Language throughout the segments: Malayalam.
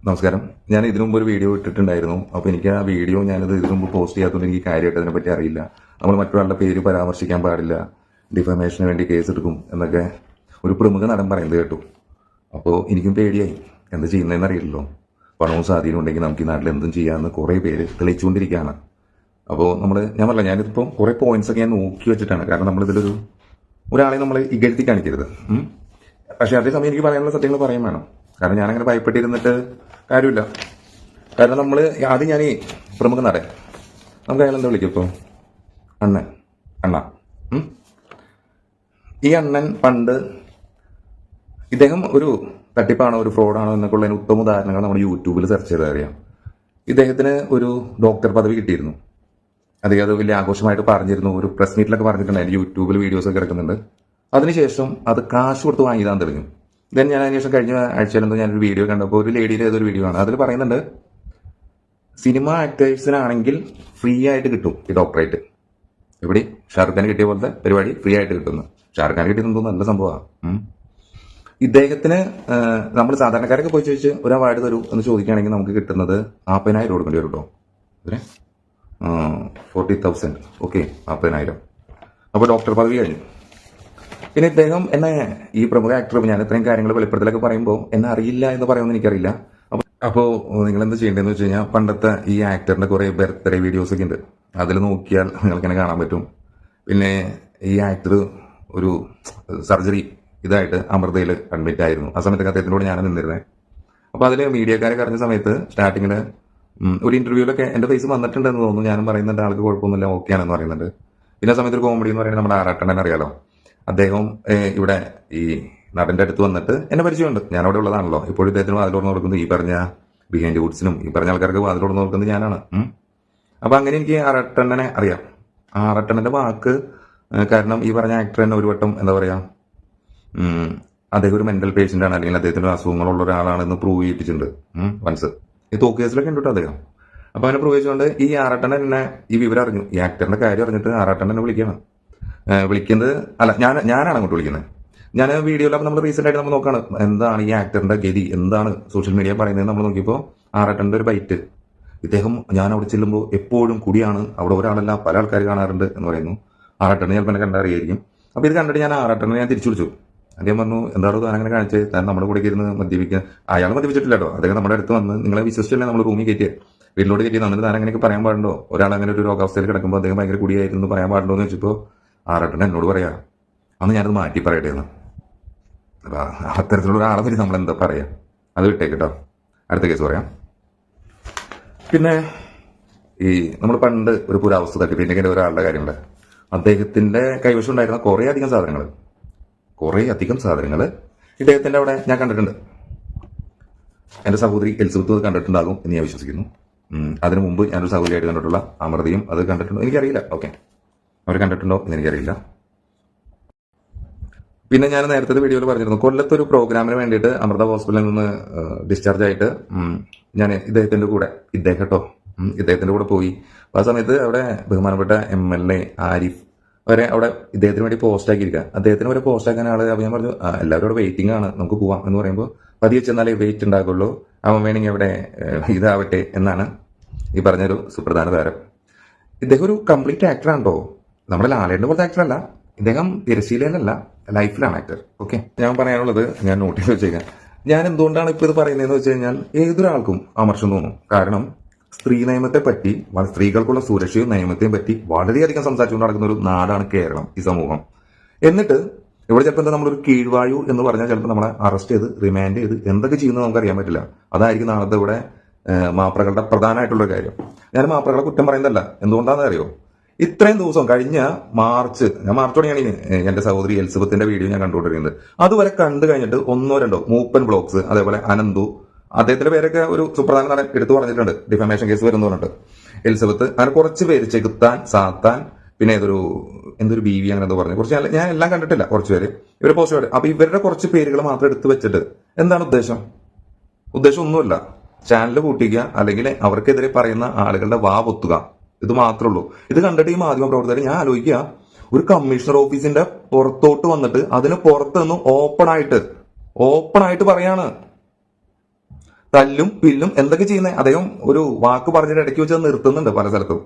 നമസ്കാരം. ഞാൻ ഇതിനു മുമ്പ് ഒരു വീഡിയോ ഇട്ടിട്ടുണ്ടായിരുന്നു. അപ്പോൾ എനിക്ക് ആ വീഡിയോ ഞാനത് ഇതിനു മുമ്പ് പോസ്റ്റ് ചെയ്യാത്തതുകൊണ്ട് എനിക്ക് കാര്യമായിട്ട് അതിനെപ്പറ്റി അറിയില്ല. നമ്മൾ മറ്റൊരാളുടെ പേര് പരാമർശിക്കാൻ പാടില്ല, ഡിഫമേഷന് വേണ്ടി കേസ് എടുക്കും എന്നൊക്കെ ഒരു പ്രമുഖ നടൻ പറയുന്നത് കേട്ടു. അപ്പോൾ എനിക്കും പേടിയായി, എന്ത് ചെയ്യുന്നതെന്ന് അറിയില്ലല്ലോ. പണവും സ്വാധീനം ഉണ്ടെങ്കിൽ നമുക്ക് ഈ നാട്ടിൽ എന്തും ചെയ്യാമെന്ന് കുറേ പേര് തെളിയിച്ചുകൊണ്ടിരിക്കുകയാണ്. അപ്പോൾ ഞാൻ പറഞ്ഞില്ല, ഞാനിതിപ്പോൾ കുറേ പോയിന്റ്സ് ഒക്കെ ഞാൻ നോക്കി വെച്ചിട്ടാണ്. കാരണം നമ്മളിതിലൊരു ഒരാളെ നമ്മൾ ഇകഴ്ത്തി കാണിക്കരുത്. പക്ഷേ അതേസമയം എനിക്ക് പറയാനുള്ള സത്യങ്ങൾ പറയാൻ വേണം. കാരണം ഞാനങ്ങനെ ഭയപ്പെട്ടിരുന്നിട്ട് കാര്യമില്ല. കാരണം നമ്മൾ ആദ്യം ഞാൻ ഈ പ്രമുഖ നടൻ, നമുക്ക് അയാൾ എന്താ വിളിക്കും ഇപ്പോൾ? അണ്ണ. ഈ അണ്ണൻ പണ്ട് ഇദ്ദേഹം ഒരു തട്ടിപ്പാണോ ഒരു ഫ്രോഡാണോ എന്നൊക്കെ ഉള്ളതിന് ഉത്തമ ഉദാഹരണങ്ങൾ നമ്മൾ യൂട്യൂബിൽ സെർച്ച് ചെയ്താൽ അറിയാം. ഇദ്ദേഹത്തിന് ഒരു ഡോക്ടർ പദവി കിട്ടിയിരുന്നു. അദ്ദേഹം അത് വലിയ ആഘോഷമായിട്ട് പറഞ്ഞിരുന്നു. ഒരു പ്രസ് മീറ്റിലൊക്കെ പറഞ്ഞിട്ടുണ്ട്. അതിന് യൂട്യൂബിൽ വീഡിയോസൊക്കെ ഇറക്കുന്നുണ്ട്. അതിനുശേഷം അത് കാശ് കൊടുത്ത് വാങ്ങിയതാൻ തെളിഞ്ഞു. ദെൻ ഞാൻ അതിനുശേഷം കഴിഞ്ഞ ആഴ്ചയിലെന്തോ ഞാനൊരു വീഡിയോ കണ്ടപ്പോൾ ഒരു ലേഡിയുടെ ഏതൊരു വീഡിയോ ആണ്. അതിൽ പറയുന്നുണ്ട് സിനിമ ആക്ടേഴ്സിനാണെങ്കിൽ ഫ്രീ ആയിട്ട് കിട്ടും ഈ ഡോക്ടറേറ്റ്. ഇവിടെ ഷാറുഖ് ഖാൻ കിട്ടിയ പോലത്തെ പരിപാടി ഫ്രീ ആയിട്ട് കിട്ടുന്നു. ഷാറുഖ് ഖാൻ കിട്ടിയത് നല്ല സംഭവമാണ്. ഇദ്ദേഹത്തിന് നമ്മൾ സാധാരണക്കാരൊക്കെ പോയി ചോദിച്ച് ഒരു അവാർഡ് തരൂ എന്ന് ചോദിക്കുകയാണെങ്കിൽ നമുക്ക് കിട്ടുന്നത് 40,000 കൊടുക്കേണ്ടി വരും കേട്ടോ. ഇതിന് 40,000. ഓക്കെ, 40,000. അപ്പോൾ ഡോക്ടർ പദവി കഴിഞ്ഞു. പിന്നെ ഇദ്ദേഹം എന്നെ ഈ പ്രമുഖ ആക്ടർ, ഞാൻ ഇത്രയും കാര്യങ്ങൾ വെളിപ്പെടുത്തലൊക്കെ പറയുമ്പോൾ എന്നെ അറിയില്ല എന്ന് പറയുമെന്ന് എനിക്കറിയില്ല. അപ്പോൾ നിങ്ങൾ എന്ത് ചെയ്യേണ്ടതെന്ന് വെച്ച് കഴിഞ്ഞാൽ, പണ്ടത്തെ ഈ ആക്ടറിന്റെ കുറേ ബർത്ത്ഡേ വീഡിയോസ് ഒക്കെ ഉണ്ട്. അതിൽ നോക്കിയാൽ നിങ്ങൾക്കിങ്ങനെ കാണാൻ പറ്റും. പിന്നെ ഈ ആക്ടർ ഒരു സർജറി ഇതായിട്ട് അമൃതയിൽ അഡ്മിറ്റ് ആയിരുന്നു. ആ സമയത്തൊക്കെ അദ്ദേഹത്തിനോട് ഞാൻ നിന്നിരുന്നത്. അപ്പോൾ അതിൽ മീഡിയക്കാരെ കറിഞ്ഞ സമയത്ത് സ്റ്റാർട്ടിങ്ങിൽ ഒരു ഇന്റർവ്യൂലൊക്കെ എൻ്റെ ഫേസ് വന്നിട്ടുണ്ടെന്ന് തോന്നുന്നു. ഞാനും പറയുന്നുണ്ട് ആൾക്ക് കുഴപ്പമൊന്നുമില്ല, ഓക്കെയാണെന്ന് പറയുന്നുണ്ട്. പിന്നെ ആ സമയത്ത് ഒരു കോമഡി എന്ന് പറയുന്നത് നമ്മുടെ ആറാട്ടണ്ണൻ അറിയാലോ. അദ്ദേഹം ഇവിടെ ഈ നടന്റെ അടുത്ത് വന്നിട്ട് എന്നെ പരിചയമുണ്ട്, ഞാനവിടെ ഉള്ളതാണല്ലോ. ഇപ്പോഴും ഇദ്ദേഹത്തിന് വാതിലോട് നോക്കുന്നത് ഈ പറഞ്ഞ ബിഹൈൻഡ് വുഡ്സിനും ഈ പറഞ്ഞ ആൾക്കാർക്ക് വാതിലോട് നോക്കുന്നത് ഞാനാണ്. അപ്പൊ അങ്ങനെ എനിക്ക് ആറാട്ടണ്ണനെ അറിയാം. ആറാട്ടണ്ണന്റെ വാക്ക് കാരണം ഈ പറഞ്ഞ ആക്ടർ തന്നെ ഒരു വട്ടം എന്താ പറയാ, അദ്ദേഹം ഒരു മെന്റൽ പേഷ്യന്റ് ആണ്, അല്ലെങ്കിൽ അദ്ദേഹത്തിന് അസുഖങ്ങളുള്ള ഒരാളാണെന്ന് പ്രൂവ് ചെയ്യിപ്പിച്ചിട്ടുണ്ട് വൺസ്. ഈ തോക്ക് കേസിലൊക്കെ ഉണ്ട് കേട്ടോ അദ്ദേഹം. അപ്പൊ അങ്ങനെ പ്രൂവ് ചെയ്തുകൊണ്ട് ഈ ആറാട്ടണ്ണൻ എന്നെ ഈ വിവരം അറിഞ്ഞു, ഈ ആക്ടറിന്റെ കാര്യം അറിഞ്ഞിട്ട് ആറാട്ടണ്ണനെ വിളിക്കുന്നത് അല്ല, ഞാനാണ് അങ്ങോട്ട് വിളിക്കുന്നത്. ഞാൻ വീഡിയോയിലൊക്കെ നമ്മൾ റീസെന്റ് ആയിട്ട് നമ്മൾ നോക്കാണ് എന്താണ് ഈ ആക്ടറിന്റെ ഗതി, എന്താണ് സോഷ്യൽ മീഡിയ പറയുന്നത് നമ്മൾ നോക്കിയപ്പോൾ ആറാട്ടന്റെ ഒരു ബൈറ്റ്. ഇദ്ദേഹം ഞാൻ അവിടെ ചെല്ലുമ്പോൾ എപ്പോഴും കുടിയാണ്, അവിടെ ഒരാളല്ല പല ആൾക്കാർ കാണാറുണ്ട് എന്ന് പറയുന്നു. ആറാട്ടനെ ചിലപ്പോൾ എന്നെ കണ്ടറിയായിരിക്കും. അപ്പോൾ ഇത് കണ്ടിട്ട് ഞാൻ ആറാട്ടനെ ഞാൻ തിരിച്ചു വിളിച്ചു. അദ്ദേഹം പറഞ്ഞു, എന്താണോ താൻ അങ്ങനെ കാണിച്ച്, താൻ നമ്മുടെ കൂടെ ഇരുന്ന് മദ്യപിക്കുക. അയാൾ മദ്യപിച്ചിട്ടില്ല കേട്ടോ. അദ്ദേഹം നമ്മുടെ അടുത്ത് വന്ന് നിങ്ങളെ വിശ്വസിച്ചല്ലേ നമ്മൾ റൂമിൽ കയറ്റിയത്, വീട്ടിലോട്ട് കയറ്റി. എന്നിട്ട് താൻ അങ്ങനെയൊക്കെ പറയാൻ പാടുണ്ടോ? ഒരാൾ അങ്ങനെ ഒരു രോഗാവസ്ഥയിൽ കിടക്കുമ്പോൾ അദ്ദേഹം ഭയങ്കര കുടിയായിരുന്നു പറയാൻ പാടുണ്ടോ എന്ന് വെച്ചപ്പോൾ ആറാട്ടൻ എന്നോട് പറയാ, അന്ന് ഞാനത് മാറ്റി പറയട്ടെ എന്ന്. അപ്പൊ അത്തരത്തിലുള്ള ഒരാളെ പറ്റി നമ്മൾ എന്താ പറയാ, അത് വിട്ടേക്കട്ടോ, അടുത്ത കേസ് പറയാം. പിന്നെ ഈ നമ്മൾ പണ്ട് ഒരു പുരാവസ്തു തട്ടിപ്പിന്റെ ഒരാളുടെ കാര്യമുണ്ട്. അദ്ദേഹത്തിന്റെ കൈവശം ഉണ്ടായിരുന്ന കുറേ അധികം സാധനങ്ങൾ ഇദ്ദേഹത്തിന്റെ അവിടെ ഞാൻ കണ്ടിട്ടുണ്ട്. എന്റെ സഹോദരി എലിസബത്ത് അത് കണ്ടിട്ടുണ്ടാകും എന്ന് ഞാൻ വിശ്വസിക്കുന്നു. അതിനു മുമ്പ് ഞാനൊരു സഹോദരിയായിട്ട് കണ്ടിട്ടുള്ള അമൃതയും അത് കണ്ടിട്ടുണ്ടോ എനിക്കറിയില്ല. ഓക്കെ, അവർ കണ്ടിട്ടുണ്ടോ എന്ന് എനിക്കറിയില്ല. പിന്നെ ഞാൻ നേരത്തെ വീഡിയോയിൽ പറഞ്ഞിരുന്നു, കൊല്ലത്തൊരു പ്രോഗ്രാമിന് വേണ്ടിയിട്ട് അമൃത ഹോസ്പിറ്റലിൽ നിന്ന് ഡിസ്ചാർജ് ആയിട്ട് ഞാൻ ഇദ്ദേഹത്തിന്റെ കൂടെ പോയി. ആ സമയത്ത് അവിടെ ബഹുമാനപ്പെട്ട MLA ആരിഫ് വരെ അവിടെ ഇദ്ദേഹത്തിന് വേണ്ടി പോസ്റ്റ് ആക്കിയിരിക്കുക. അദ്ദേഹത്തിന് വരെ പോസ്റ്റ് ആക്കാൻ ആള്. അപ്പോൾ ഞാൻ പറഞ്ഞു, എല്ലാവരും അവിടെ വെയിറ്റിംഗ് ആണ്, നമുക്ക് പോവാം എന്ന് പറയുമ്പോൾ പതിയെ ചെന്നാലേ വെയിറ്റ് ഉണ്ടാകുള്ളൂ, അവൻ വേണമെങ്കിൽ അവിടെ ഇതാവട്ടെ എന്നാണ് ഈ പറഞ്ഞൊരു സുപ്രധാന താരം. ഇദ്ദേഹം ഒരു കംപ്ലീറ്റ് ആക്ടറാണോ, നമ്മുടെ ലാലേട്ടൻ്റെ പോലത്തെ ആക്ടറല്ല. ഇദ്ദേഹം തിരശ്ശീലയിലല്ല, ലൈഫിലാണ് ആക്ടർ. ഓക്കെ, ഞാൻ പറയാനുള്ളത് ഞാൻ നോട്ട് ചെയ്ത് വെച്ചേക്കാം. ഞാൻ എന്തുകൊണ്ടാണ് ഇപ്പോൾ ഇത് പറയുന്നതെന്ന് വെച്ച് കഴിഞ്ഞാൽ, ഏതൊരാൾക്കും അമർഷം തോന്നും. കാരണം സ്ത്രീ നിയമത്തെ പറ്റി, സ്ത്രീകൾക്കുള്ള സുരക്ഷയും നിയമത്തെയും പറ്റി വളരെയധികം സംസാരിച്ചുകൊണ്ട് നടക്കുന്ന ഒരു നാടാണ് കേരളം, ഈ സമൂഹം. എന്നിട്ട് ഇവിടെ ചിലപ്പോൾ എന്താ, നമ്മളൊരു കീഴ്വായു എന്ന് പറഞ്ഞാൽ ചിലപ്പോൾ നമ്മളെ അറസ്റ്റ് ചെയ്ത് റിമാൻഡ് ചെയ്ത് എന്തൊക്കെ ചെയ്യുന്നത് നമുക്ക് അറിയാൻ പറ്റില്ല. അതായിരിക്കും നാളത്തെ ഇവിടെ മാപ്രകളുടെ പ്രധാനമായിട്ടുള്ള കാര്യം. ഞാൻ മാപ്രകളെ കുറ്റം പറയുന്നതല്ല, എന്തുകൊണ്ടാണെന്ന് അറിയോ, ഇത്രയും ദിവസം കഴിഞ്ഞ മാർച്ചോടെയാണ് എന്റെ സഹോദരി എലിസബത്തിന്റെ വീഡിയോ ഞാൻ കണ്ടുകൊണ്ടിരിക്കുന്നത്. അതുവരെ കണ്ടു കഴിഞ്ഞിട്ട് 1-2 മൂപ്പൻ ബ്ലോഗ്സ്, അതേപോലെ അനന്തു, അദ്ദേഹത്തിന്റെ പേരൊക്കെ ഒരു സുപ്രധാന നടൻ എടുത്തു പറഞ്ഞിട്ടുണ്ട്, ഡിഫമേഷൻ കേസ് വരുന്നു പറഞ്ഞിട്ട്. എലിസബത്ത്, അങ്ങനെ കുറച്ച് പേര്, ചെകുത്താൻ, സാത്താൻ, പിന്നെ എന്തൊരു BV അങ്ങനെ എന്തോ പറഞ്ഞു, കുറച്ച് ഞാൻ എല്ലാം കണ്ടിട്ടില്ല, കുറച്ച് പേര് ഇവരെ പോസ്റ്റ്. അപ്പൊ ഇവരുടെ കുറച്ച് പേരുകൾ മാത്രം എടുത്തു വെച്ചിട്ട് എന്താണ് ഉദ്ദേശം ഒന്നുമില്ല. ചാനൽ കൂട്ടിക്കുക, അല്ലെങ്കിൽ അവർക്കെതിരെ പറയുന്ന ആളുകളുടെ വാ പൊത്തുക, ഇത് മാത്രമേ ഉള്ളൂ. ഇത് കണ്ടിട്ട് ഈ മാധ്യമ പ്രവർത്തകർ, ഞാൻ ആലോചിക്കുക, ഒരു കമ്മീഷണർ ഓഫീസിന്റെ പുറത്തോട്ട് വന്നിട്ട് അതിന് പുറത്ത് നിന്ന് ഓപ്പൺ ആയിട്ട് പറയാണ്, തല്ലും പില്ലും എന്തൊക്കെ ചെയ്യുന്നത്. അദ്ദേഹം ഒരു വാക്ക് പറഞ്ഞിട്ട് ഇടയ്ക്ക് വെച്ച് നിർത്തുന്നുണ്ട് പല സ്ഥലത്തും.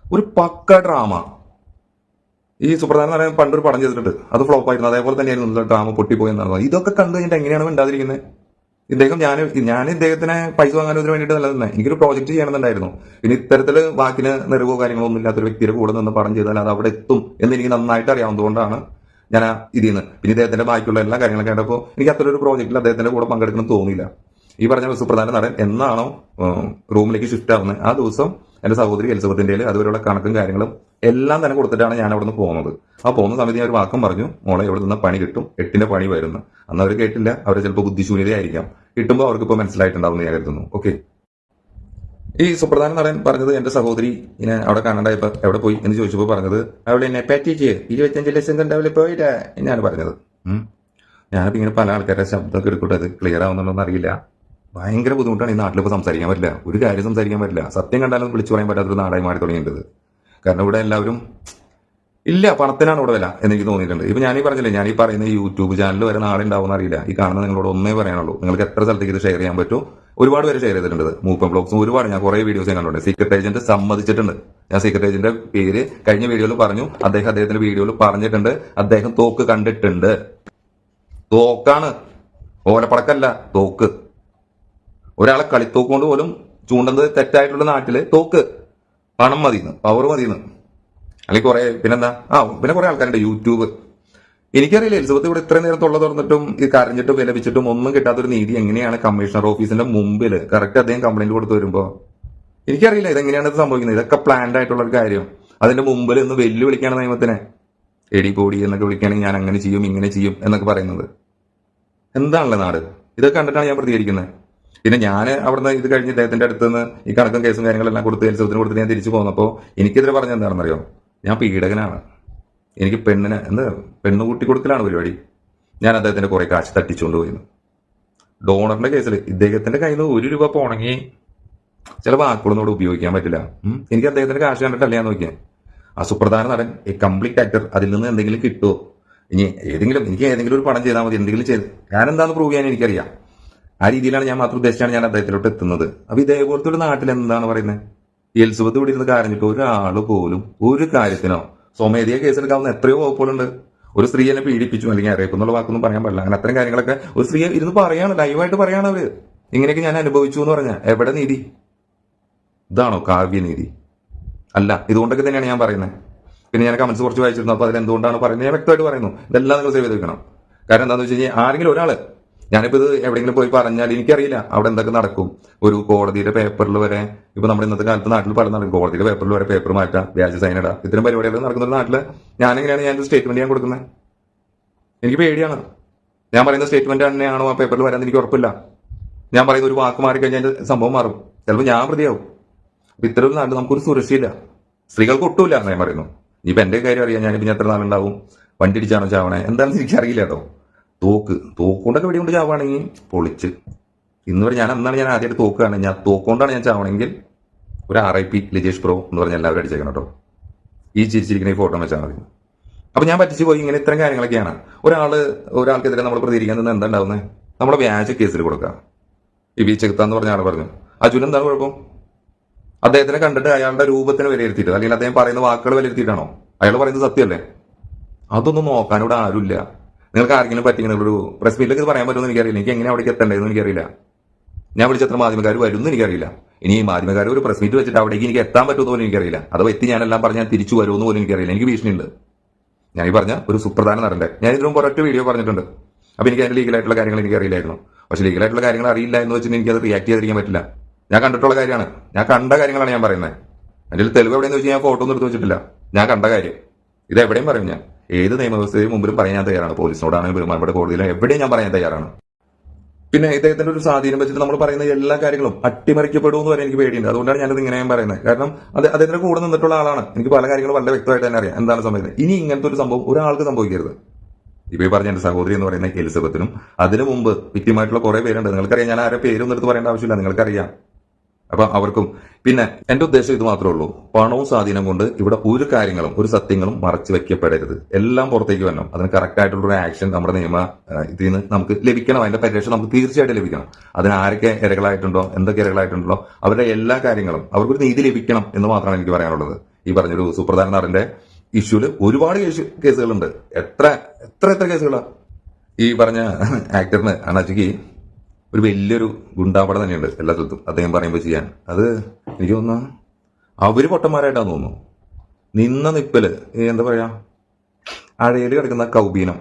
ഒരു പക്ക ഡ്രാമ. ഈ സുപ്രധാനം പറയാൻ പണ്ടൊരു പടം ചെയ്തിട്ടുണ്ട്, അത് ഫ്ലോപ്പ് ആയിരുന്നു. അതേപോലെ തന്നെയായിരുന്നു ഡ്രാമ പൊട്ടിപ്പോയി എന്നാണ്. ഇതൊക്കെ കണ്ടു കഴിഞ്ഞിട്ട് എങ്ങനെയാണ് ഉണ്ടാതിരിക്കുന്നത്? ഇദ്ദേഹം ഞാൻ ഇദ്ദേഹത്തിനെ പൈസ വാങ്ങാനതിന് വേണ്ടിയിട്ട് നല്ലതെന്നെ എനിക്കൊരു പ്രോജക്റ്റ് ചെയ്യണമെന്നുണ്ടായിരുന്നു. പിന്നെ ഇത്തരത്തില് വാക്കിന് നിറവോ കാര്യങ്ങളോ ഒന്നും ഇല്ലാത്തൊരു വ്യക്തിയുടെ കൂടെ നിന്ന് പടം ചെയ്താൽ അത് അവിടെ എത്തും എന്ന് എനിക്ക് നന്നായിട്ട് അറിയാവുന്നതുകൊണ്ടാണ് ഞാൻ ഇതിൽ നിന്ന് പിന്നെ ഇദ്ദേഹത്തിന്റെ ബാക്കിയുള്ള എല്ലാ കാര്യങ്ങളൊക്കെ കണ്ടപ്പോൾ എനിക്ക് അത്ര ഒരു പ്രോജക്റ്റിൽ അദ്ദേഹത്തിന്റെ കൂടെ പങ്കെടുക്കണം തോന്നിയില്ല. ഈ പറഞ്ഞ സുപ്രധാന നടൻ എന്നാണോ റൂമിലേക്ക് ഷിഫ്റ്റ് ആവുന്നത് ആ ദിവസം എന്റെ സഹോദരി എലിസബത്തിന്റെ അതുവരെയുള്ള കണക്കും കാര്യങ്ങളും എല്ലാം തന്നെ കൊടുത്തിട്ടാണ് ഞാൻ അവിടെ നിന്ന് പോകുന്നത്. ആ പോകുന്ന സമയത്ത് ഞാൻ ഒരു വാക്കം പറഞ്ഞു, മോളെ ഇവിടെ നിന്ന് പണി കിട്ടും, 8ന്റെ പണി വരുന്നു. അന്ന് അവർ കേട്ടില്ല, അവർ ചിലപ്പോൾ ബുദ്ധിശൂന്യതയായിരിക്കാം. കിട്ടുമ്പോൾ അവർക്ക് ഇപ്പോൾ മനസ്സിലായിട്ടുണ്ടാവും ഞാൻ കരുതുന്നു. ഓക്കെ, ഈ സുപ്രധാന നടൻ പറഞ്ഞത് എന്റെ സഹോദരി ഇങ്ങനെ അവിടെ കാണണ്ടായപ്പോ എവിടെ പോയി എന്ന് ചോദിച്ചപ്പോൾ പറഞ്ഞത് അവളെ എന്നെ പറ്റിച്ച് 25 ലക്ഷം കണ്ടവളെ പോയിട്ടാ എന്നാണ് പറഞ്ഞത്. ഞാനിപ്പോ ഇങ്ങനെ പല ആൾക്കാരുടെ ശബ്ദമൊക്കെ എടുക്കട്ടെ, അത് ക്ലിയർ ആവുന്നുണ്ടോന്ന് അറിയില്ല. ഭയങ്കര ബുദ്ധിമുട്ടാണ് ഈ നാട്ടിലിപ്പോൾ സംസാരിക്കാൻ പറ്റില്ല, ഒരു കാര്യം സംസാരിക്കാൻ പറ്റില്ല. സത്യം കണ്ടാലും വിളിച്ചു പറയാൻ പറ്റാത്തൊരു നാടായി മാറി തുടങ്ങിയിട്ടുണ്ട്. കാരണം ഇവിടെ എല്ലാവരും ഇല്ല, പണത്തിനാണ് ഇവിടെ വില എന്നെനിക്ക് തോന്നിയിട്ടുണ്ട്. ഇപ്പൊ ഞാനീ പറഞ്ഞില്ലേ, ഞാൻ ഈ പറയുന്ന യൂട്യൂബ് ചാനൽ വരെ നാളെ ഉണ്ടാവുമെന്ന് അറിയില്ല. ഈ കാണുന്ന നിങ്ങളോട് ഒന്നേ പറയാനുള്ളൂ, നിങ്ങൾക്ക് എത്ര സ്ഥലത്തേക്ക് ഇത് ഷെയർ ചെയ്യാൻ പറ്റുമോ ഒരുപാട് പേര് ഷെയർ ചെയ്തിട്ടുണ്ട്. മൂപ്പൻ ബ്ലോഗ്സും ഒരുപാട് ഞാൻ കുറെ വീഡിയോസ് ഞാൻ കണ്ടിട്ടുണ്ട്. സീക്രട്ട് ഏജന്റ് സമ്മതിച്ചിട്ടുണ്ട്. ഞാൻ സീക്രട്ട് ഏജന്റിന്റെ പേര് കഴിഞ്ഞ വീഡിയോയിൽ പറഞ്ഞു, അദ്ദേഹത്തിന്റെ വീഡിയോയിൽ പറഞ്ഞിട്ടുണ്ട് അദ്ദേഹം തോക്ക് കണ്ടിട്ടുണ്ട്. തോക്കാണ്, ഓലപ്പടക്കല്ല, തോക്ക്. ഒരാളെ കളിത്തോക്ക് കൊണ്ട് പോലും ചൂണ്ടുന്നത് തെറ്റായിട്ടുള്ള നാട്ടില് തോക്ക്. പണം മതിന്ന്, പവർ മതിന്ന്. അല്ലെങ്കിൽ കുറെ പിന്നെന്താ പിന്നെ കുറെ ആൾക്കാരുണ്ട് യൂട്യൂബ്. എനിക്കറിയില്ല എലിസബത്ത് ഇവിടെ ഇത്രയും നേരം തൊള്ള തുറന്നിട്ടും ഈ കരഞ്ഞിട്ടും വിലപിച്ചിട്ടും ഒന്നും കിട്ടാത്തൊരു നീതി എങ്ങനെയാണ് കമ്മീഷണർ ഓഫീസിന്റെ മുമ്പിൽ കറക്റ്റ് അദ്ദേഹം കംപ്ലൈന്റ് കൊടുത്തു വരുമ്പോ എനിക്കറിയില്ല ഇതെങ്ങനെയാണ് ഇത് സംഭവിക്കുന്നത്. ഇതൊക്കെ പ്ലാൻഡ് ആയിട്ടുള്ള ഒരു കാര്യം. അതിന്റെ മുമ്പിൽ ഒന്ന് വെല്ലുവിളിക്കാണ് നിയമത്തിനെ. എടി പോടി എന്നൊക്കെ വിളിക്കുകയാണെങ്കിൽ ഞാൻ അങ്ങനെ ചെയ്യും ഇങ്ങനെ ചെയ്യും എന്നൊക്കെ പറയുന്നത് എന്താണല്ലേ നാട്. ഇതൊക്കെ കണ്ടിട്ടാണ് ഞാൻ പ്രതികരിക്കുന്നത്. പിന്നെ ഞാൻ അവിടുന്ന് ഇത് കഴിഞ്ഞ് ഇദ്ദേഹത്തിന്റെ അടുത്ത് നിന്ന് ഈ കണക്കും കേസും കാര്യങ്ങളെല്ലാം കൊടുത്ത് എലിസബത്തിന് കൊടുത്തിട്ട് ഞാൻ തിരിച്ചു പോകുന്നപ്പോൾ എനിക്കെതിരെ പറഞ്ഞ എന്താണെന്നറിയോ, ഞാൻ പീഡകനാണ്, എനിക്ക് പെണ്ണ് കൂട്ടി കൊടുക്കലാണ് പരിപാടി. ഞാൻ അദ്ദേഹത്തിന്റെ കുറെ കാശ് തട്ടിച്ചുകൊണ്ട് പോയിരുന്നു. ഡോണറിന്റെ കേസിൽ ഇദ്ദേഹത്തിന്റെ കയ്യിൽ നിന്ന് 1 രൂപ പോണെങ്കിൽ ചില വാക്കുകളൊന്നും ഇവിടെ ഉപയോഗിക്കാൻ പറ്റില്ല. എനിക്ക് അദ്ദേഹത്തിന്റെ കാശ് കണ്ടിട്ടല്ല ഞാൻ നോക്കിയാൽ. ആ സുപ്രധാന നടൻ ഈ കംപ്ലീറ്റ് ആക്ടർ അതിൽ നിന്ന് എന്തെങ്കിലും കിട്ടുമോ, ഇനി എനിക്ക് ഏതെങ്കിലും ഒരു പണം ചെയ്താൽ മതി, എന്തെങ്കിലും ചെയ്ത് ഞാൻ എന്താണെന്ന് പ്രൂവ് ചെയ്യാൻ എനിക്കറിയാം. ആ രീതിയിലാണ് ഞാൻ മാത്രം ഉദ്ദേശിച്ചാണ് ഞാൻ അദ്ദേഹത്തിലോട്ട് എത്തുന്നത്. അപ്പൊ ഇതേപോലത്തെ ഒരു നാട്ടിൽ എന്താണ് പറയുന്നത്, എലിസബത്ത് ഇവിടെ ഇരുന്ന് കരഞ്ഞിട്ട് ഒരാള് പോലും ഒരു കാര്യത്തിനോ സ്വമേധിയ കേസെടുക്കാവുന്ന എത്രയോ വകുപ്പുകളുണ്ട്. ഒരു സ്ത്രീ എന്നെ പീഡിപ്പിച്ചു അല്ലെങ്കിൽ റേപ്പ് എന്നുള്ള വാക്കൊന്നും പറയാൻ പാടില്ല. അങ്ങനെ അത്തരം കാര്യങ്ങളൊക്കെ ഒരു സ്ത്രീ ഇരുന്ന് പറയാണ്, ലൈവായിട്ട് പറയാണ് അവര്. ഇങ്ങനെയൊക്കെ ഞാൻ അനുഭവിച്ചു എന്ന് പറഞ്ഞാൽ എവിടെ നീതി? ഇതാണോ കാവ്യനീതി? അല്ല. ഇതുകൊണ്ടൊക്കെ തന്നെയാണ് ഞാൻ പറയുന്നത്. പിന്നെ ഞാൻ കമന്റ്സ് കുറച്ച് വായിച്ചിരുന്നു. അപ്പൊ അതിൽ എന്തുകൊണ്ടാണ് പറയുന്നത് ഞാൻ വ്യക്തമായിട്ട് പറയുന്നു. ഇതെല്ലാം നിങ്ങൾ സേവ് ചെയ്ത് വെക്കണം. കാരണം എന്താണെന്ന് വെച്ച് കഴിഞ്ഞാൽ ആരെങ്കിലും ഒരാള്, ഞാനിപ്പോ ഇത് എവിടെയെങ്കിലും പോയി പറഞ്ഞാൽ എനിക്കറിയില്ല അവിടെ എന്തൊക്കെ നടക്കും. ഒരു കോടതിയുടെ പേപ്പറിൽ വരെ ഇപ്പൊ നമ്മുടെ ഇന്നത്തെ കാലത്ത് നാട്ടിൽ പല നടക്കും. കോടതിയുടെ പേപ്പറിൽ വരെ പേപ്പർ മാറ്റാം, വ്യാജ സൈൻ ഇടാം, ഇത്തരം പരിപാടികൾ നടക്കുന്ന ഒരു നാട്ടില് ഞാനെങ്ങനെയാണ് ഞാൻ സ്റ്റേറ്റ്മെന്റ് ഞാൻ കൊടുക്കുന്നത്? എനിക്ക് പേടിയാണ്. ഞാൻ പറയുന്ന സ്റ്റേറ്റ്മെന്റ് തന്നെയാണോ ആ പേപ്പറിൽ വരാൻ എനിക്ക് ഉറപ്പില്ല. ഞാൻ പറയുന്ന ഒരു വാക്ക് മാറിക്കഴിഞ്ഞാൽ അതിന്റെ സംഭവം മാറും, ചിലപ്പോൾ ഞാൻ പ്രതിയാവും. അപ്പൊ ഇത്തരം ഒരു നാട്ടിൽ നമുക്കൊരു സുരക്ഷയില്ല, സ്ത്രീകൾക്ക് ഒട്ടുമില്ല എന്ന് ഞാൻ പറയുന്നു. ഇനിയിപ്പോ എന്റെ കാര്യം അറിയാം, ഞാനിപ്പോ ഞാൻ എത്ര നാളുണ്ടാവും, വണ്ടി ഇടിച്ചാണോ ചാവണേ എന്താണെന്ന് എനിക്കറിയില്ല കേട്ടോ. തോക്കൊണ്ടൊക്കെ വെടികൊണ്ട് ചാവുകയാണെങ്കിൽ പൊളിച്ച്. ഇന്ന് വരെ ഞാൻ ആദ്യമായിട്ട് തോക്കുകയാണ്. ഞാൻ തോക്കൊണ്ടാണ് ഞാൻ ചാവണമെങ്കിൽ ഒരു RIP ലിജേഷ് പ്രോ എന്ന് പറഞ്ഞാൽ എല്ലാവരും അടിച്ചേക്കണം കേട്ടോ. ഈ ചിരിച്ചിരിക്കുന്ന ഈ ഫോട്ടോ വെച്ചാൽ മതി. അപ്പൊ ഞാൻ പറ്റിച്ചു പോയി. ഇങ്ങനെ ഇത്തരം കാര്യങ്ങളൊക്കെയാണ്. ഒരാൾക്കെതിരെ നമ്മൾ പ്രതികരിക്കാൻ നിന്ന് എന്താ ഉണ്ടാവുന്നത്? നമ്മളെ വ്യാജ കേസിൽ കൊടുക്കാം. ഈ ചെകുത്താന്ന് പറഞ്ഞ ആൾ പറഞ്ഞു, അജുൻ എന്താണ് കുഴപ്പം? അദ്ദേഹത്തിനെ കണ്ടിട്ട് അയാളുടെ രൂപത്തിന് വിലയിരുത്തിയിട്ട് അല്ലെങ്കിൽ അദ്ദേഹം പറയുന്ന വാക്കുകൾ വിലയിരുത്തിയിട്ടാണോ? അയാൾ പറയുന്നത് സത്യമല്ലേ? അതൊന്നും നോക്കാനിവിടെ ആരുമില്ല. നിങ്ങൾക്ക് ആർക്കെങ്കിലും പറ്റിങ്ങനെ ഒരു പ്രസ് മീറ്റിലേക്ക് പറയാൻ പറ്റുമെന്ന് എനിക്കറിയില്ല. എനിക്ക് എങ്ങനെ അവിടേക്ക് എത്തേണ്ടതെന്ന് എനിക്കറിയില്ല. ഞാൻ വിളിച്ചത്ര മാധ്യമക്കാർ വരുമെന്ന് എനിക്കറിയില്ല. ഇനി ഈ മാധ്യമക്കാർ ഒരു പ്രസ് മീറ്റ് വെച്ചിട്ട് അവിടേക്ക് എനിക്ക് എത്താൻ പറ്റുമെന്ന് പോലും എനിക്കറിയില്ല. അഥവാ എത്തി ഞാനെല്ലാം പറഞ്ഞാൽ തിരിച്ചു വരുമെന്ന് പോലും എനിക്കറിയില്ല. എനിക്ക് ഭീഷണിയുണ്ട്. ഞാൻ ഈ പറഞ്ഞ ഒരു സുപ്രധാന നടന്റെ ഞാൻ ഇതിനും ഒരൊറ്റ വീഡിയോ പറഞ്ഞിട്ടുണ്ട്. അപ്പൊ എനിക്ക് അതിന്റെ ലീഗലായിട്ടുള്ള കാര്യങ്ങൾ എനിക്ക് അറിയില്ലായിരുന്നു. പക്ഷെ ലീഗലായിട്ടുള്ള കാര്യങ്ങൾ അറിയില്ല എന്ന് വെച്ചിട്ട് എനിക്കത് റിയാക്ട് ചെയ്തിരിക്കാൻ പറ്റില്ല. ഞാൻ കണ്ടിട്ടുള്ള കാര്യമാണ്, ഞാൻ കണ്ട കാര്യങ്ങളാണ് ഞാൻ പറയുന്നത്. അതിൽ തെളിവ് എവിടെയെന്ന് വെച്ചാൽ ഞാൻ ഫോട്ടോ ഒന്നും എടുത്ത് വെച്ചിട്ടില്ല. ഞാൻ കണ്ട കാര്യം ഇത് എവിടെയും പറയും. ഞാൻ ഏത് നിയമവ്യവസ്ഥയും മുമ്പിലും പറയാൻ ഞാൻ തയ്യാറാണ്. പോലീസിനോടാണെങ്കിലും ബഹുമാനപ്പെട്ട കോടതിയിലും എവിടെയും ഞാൻ പറയാൻ തയ്യാറാണ്. പിന്നെ ഇദ്ദേഹത്തിന്റെ ഒരു സ്വാധീനം വെച്ചിട്ട് നമ്മൾ പറയുന്ന എല്ലാ കാര്യങ്ങളും അട്ടിമറിക്കപ്പെടുമെന്ന് വരെ എനിക്ക് പേടിയുണ്ട്. അതുകൊണ്ടാണ് ഞാനത് ഇങ്ങനെ പറയുന്നത്. കാരണം അദ്ദേഹത്തിന്റെ കൂടെ നിന്നിട്ടുള്ള ആളാണ്. എനിക്ക് പല കാര്യങ്ങളും വളരെ വ്യക്തമായിട്ട് തന്നെ അറിയാം എന്താണ് സംഭവിക്കുന്നത്. ഇനി ഇങ്ങനത്തെ ഒരു സംഭവം ഒരാൾക്ക് സംഭവിക്കരുത്. ഇപ്പൊ ഈ പറഞ്ഞ എന്റെ സഹോദരി എന്ന് പറയുന്ന എലിസബത്തിനും അതിനു മുമ്പ് വ്യക്തിമായിട്ടുള്ള കുറെ പേരുണ്ട്. നിങ്ങൾക്കറിയാം. ഞാൻ ആരെ പേരൊന്നും എടുത്ത് പറയേണ്ട ആവശ്യമില്ല, നിങ്ങൾക്കറിയാം. അപ്പൊ അവർക്കും പിന്നെ എന്റെ ഉദ്ദേശം ഇത് മാത്രമേ ഉള്ളൂ. പണവും സ്വാധീനം കൊണ്ട് ഇവിടെ ഒരു കാര്യങ്ങളും ഒരു സത്യങ്ങളും മറച്ചു വെക്കപ്പെടരുത്. എല്ലാം പുറത്തേക്ക് വരണം. അതിന് കറക്റ്റ് ആയിട്ടുള്ള ഒരു ആക്ഷൻ നമ്മുടെ ഇതിൽ നിന്ന് നമുക്ക് ലഭിക്കണം. അതിന്റെ പരിരക്ഷ നമുക്ക് തീർച്ചയായിട്ടും ലഭിക്കണം. അതിന് ആരൊക്കെ ഇരകളായിട്ടുണ്ടോ, എന്തൊക്കെ ഇരകളായിട്ടുണ്ടോ അവരുടെ എല്ലാ കാര്യങ്ങളും അവർക്കൊരു നീതി ലഭിക്കണം എന്ന് മാത്രമാണ് എനിക്ക് പറയാനുള്ളത്. ഈ പറഞ്ഞൊരു സുപ്രധാന നടന്റെ ഇഷ്യൂല് ഒരുപാട് കേസുകളുണ്ട്. എത്ര എത്ര എത്ര കേസുകളാ. ഈ പറഞ്ഞ ആക്ടറിന് അണ്ണാച്ചിക്ക് ഒരു വലിയൊരു ഗുണ്ടാപട തന്നെയുണ്ട് എല്ലാ സ്ഥലത്തും അദ്ദേഹം പറയുമ്പോൾ ചെയ്യാൻ. അത് എനിക്ക് തോന്നുന്നു അവര് പൊട്ടന്മാരായിട്ടാന്ന് തോന്നുന്നു. നിന്ന നിപ്പല് എന്താ പറയാ, അഴയിൽ കിടക്കുന്ന കൗബീനം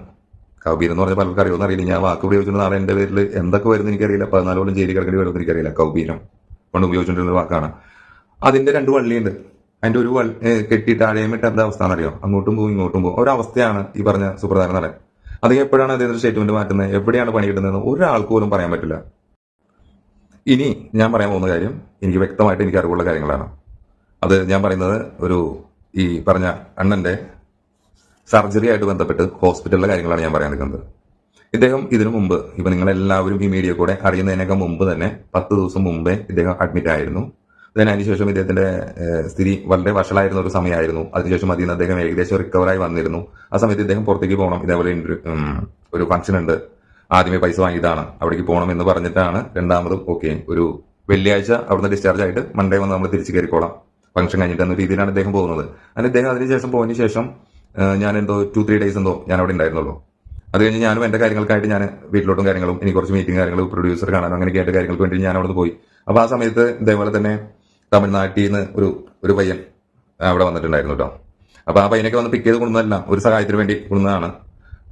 എന്ന് പറഞ്ഞാൽ പലർക്കും അറിയുമെന്ന് അറിയില്ല. ഞാൻ വാക്ക് ഉപയോഗിച്ചിട്ട് നാളെ എന്റെ പേരിൽ എന്തൊക്കെ വരുന്ന എനിക്കറിയില്ല. 14 കൊല്ലം ജയിലിൽ കിടക്കേണ്ടി വരുമെന്ന് എനിക്കറിയില്ല. കൗബീനം പണ്ട് ഉപയോഗിച്ചിട്ടുള്ള വാക്കാണ്. അതിന്റെ 2 വള്ളിയുണ്ട്. അതിന്റെ ഒരു കെട്ടിയിട്ട് അഴയമിട്ട് എന്താ അവസ്ഥ എന്നറിയോ? അങ്ങോട്ടും പോകും ഇങ്ങോട്ടും പോകും. ഒരവസ്ഥയാണ് ഈ പറഞ്ഞ സുപ്രധാന നടൻ. അത് എപ്പോഴാണ് അദ്ദേഹത്തിന്റെ സ്റ്റേറ്റ്മെന്റ് മാറ്റുന്നത്, എവിടെയാണ് പണി കിട്ടുന്നതെന്ന് ഒരാൾക്ക് പോലും പറയാൻ പറ്റില്ല. ഇനി ഞാൻ പറയാൻ പോകുന്ന കാര്യം എനിക്ക് വ്യക്തമായിട്ട് എനിക്ക് അറിവുള്ള കാര്യങ്ങളാണ്. അത് ഞാൻ പറയുന്നത് ഈ പറഞ്ഞ അണ്ണന്റെ സർജറി ആയിട്ട് ബന്ധപ്പെട്ട് ഹോസ്പിറ്റലിലെ കാര്യങ്ങളാണ് ഞാൻ പറയാൻ നിൽക്കുന്നത്. ഇദ്ദേഹം ഇതിനു മുമ്പ് ഇപ്പൊ നിങ്ങളെല്ലാവരും ഈ മീഡിയ കൂടെ അറിയുന്നതിനേക്കാൾ മുമ്പ് തന്നെ 10 ദിവസം മുമ്പേ ഇദ്ദേഹം അഡ്മിറ്റ് ആയിരുന്നു. അതിനുശേഷം ഇദ്ദേഹത്തിന്റെ സ്ഥിതി വളരെ വഷളായിരുന്ന ഒരു സമയമായിരുന്നു. അതിനുശേഷം അതിൽ നിന്ന് അദ്ദേഹം ഏകദേശം റിക്കവറായി വന്നിരുന്നു. ആ സമയത്ത് ഇദ്ദേഹം പുറത്തേക്ക് പോകണം, ഇതേപോലെ ഒരു ഫംഗ്ഷൻ ഉണ്ട്, ആദ്യമേ പൈസ വാങ്ങിയതാണ്, അവിടേക്ക് പോകണം എന്ന് പറഞ്ഞിട്ടാണ് രണ്ടാമതും ഒരു വെള്ളിയാഴ്ച അവിടുന്ന് ഡിസ്ചാർജ് ആയിട്ട് മൺഡേ വന്ന് നമ്മൾ തിരിച്ചു കയറിക്കോളാം ഫംഗ്ഷൻ കഴിഞ്ഞിട്ട് എന്ന രീതിയിലാണ് ഇദ്ദേഹം പോകുന്നത്. ഇദ്ദേഹം അതിനുശേഷം പോയതിനു ശേഷം ഞാൻ 2-3 ഡേയ്സ് ഞാൻ അവിടെ ഉണ്ടായിരുന്നുള്ളൂ. അത് കഴിഞ്ഞ് ഞാനും എന്റെ കാര്യങ്ങൾക്കായിട്ട് ഞാൻ വീട്ടിലോട്ടും കാര്യങ്ങളും എനിക്ക് കുറച്ച് മീറ്റിംഗ് കാര്യങ്ങൾ പ്രൊഡ്യൂസർ കാണാനും അങ്ങനെയൊക്കെ ആയിട്ട് കാര്യങ്ങൾക്ക് വേണ്ടി ഞാൻ അവിടെ പോയി. അപ്പൊ ആ സമയത്ത് ഇതേപോലെ തന്നെ തമിഴ്നാട്ടിൽ നിന്ന് ഒരു പയ്യൻ അവിടെ വന്നിട്ടുണ്ടായിരുന്നു കേട്ടോ. അപ്പൊ ആ പയ്യനൊക്കെ വന്ന് പിക്ക് ചെയ്ത് കൊണ്ടുവന്നല്ല, ഒരു സഹായത്തിന് വേണ്ടി കൊണ്ടുവന്നതാണ്.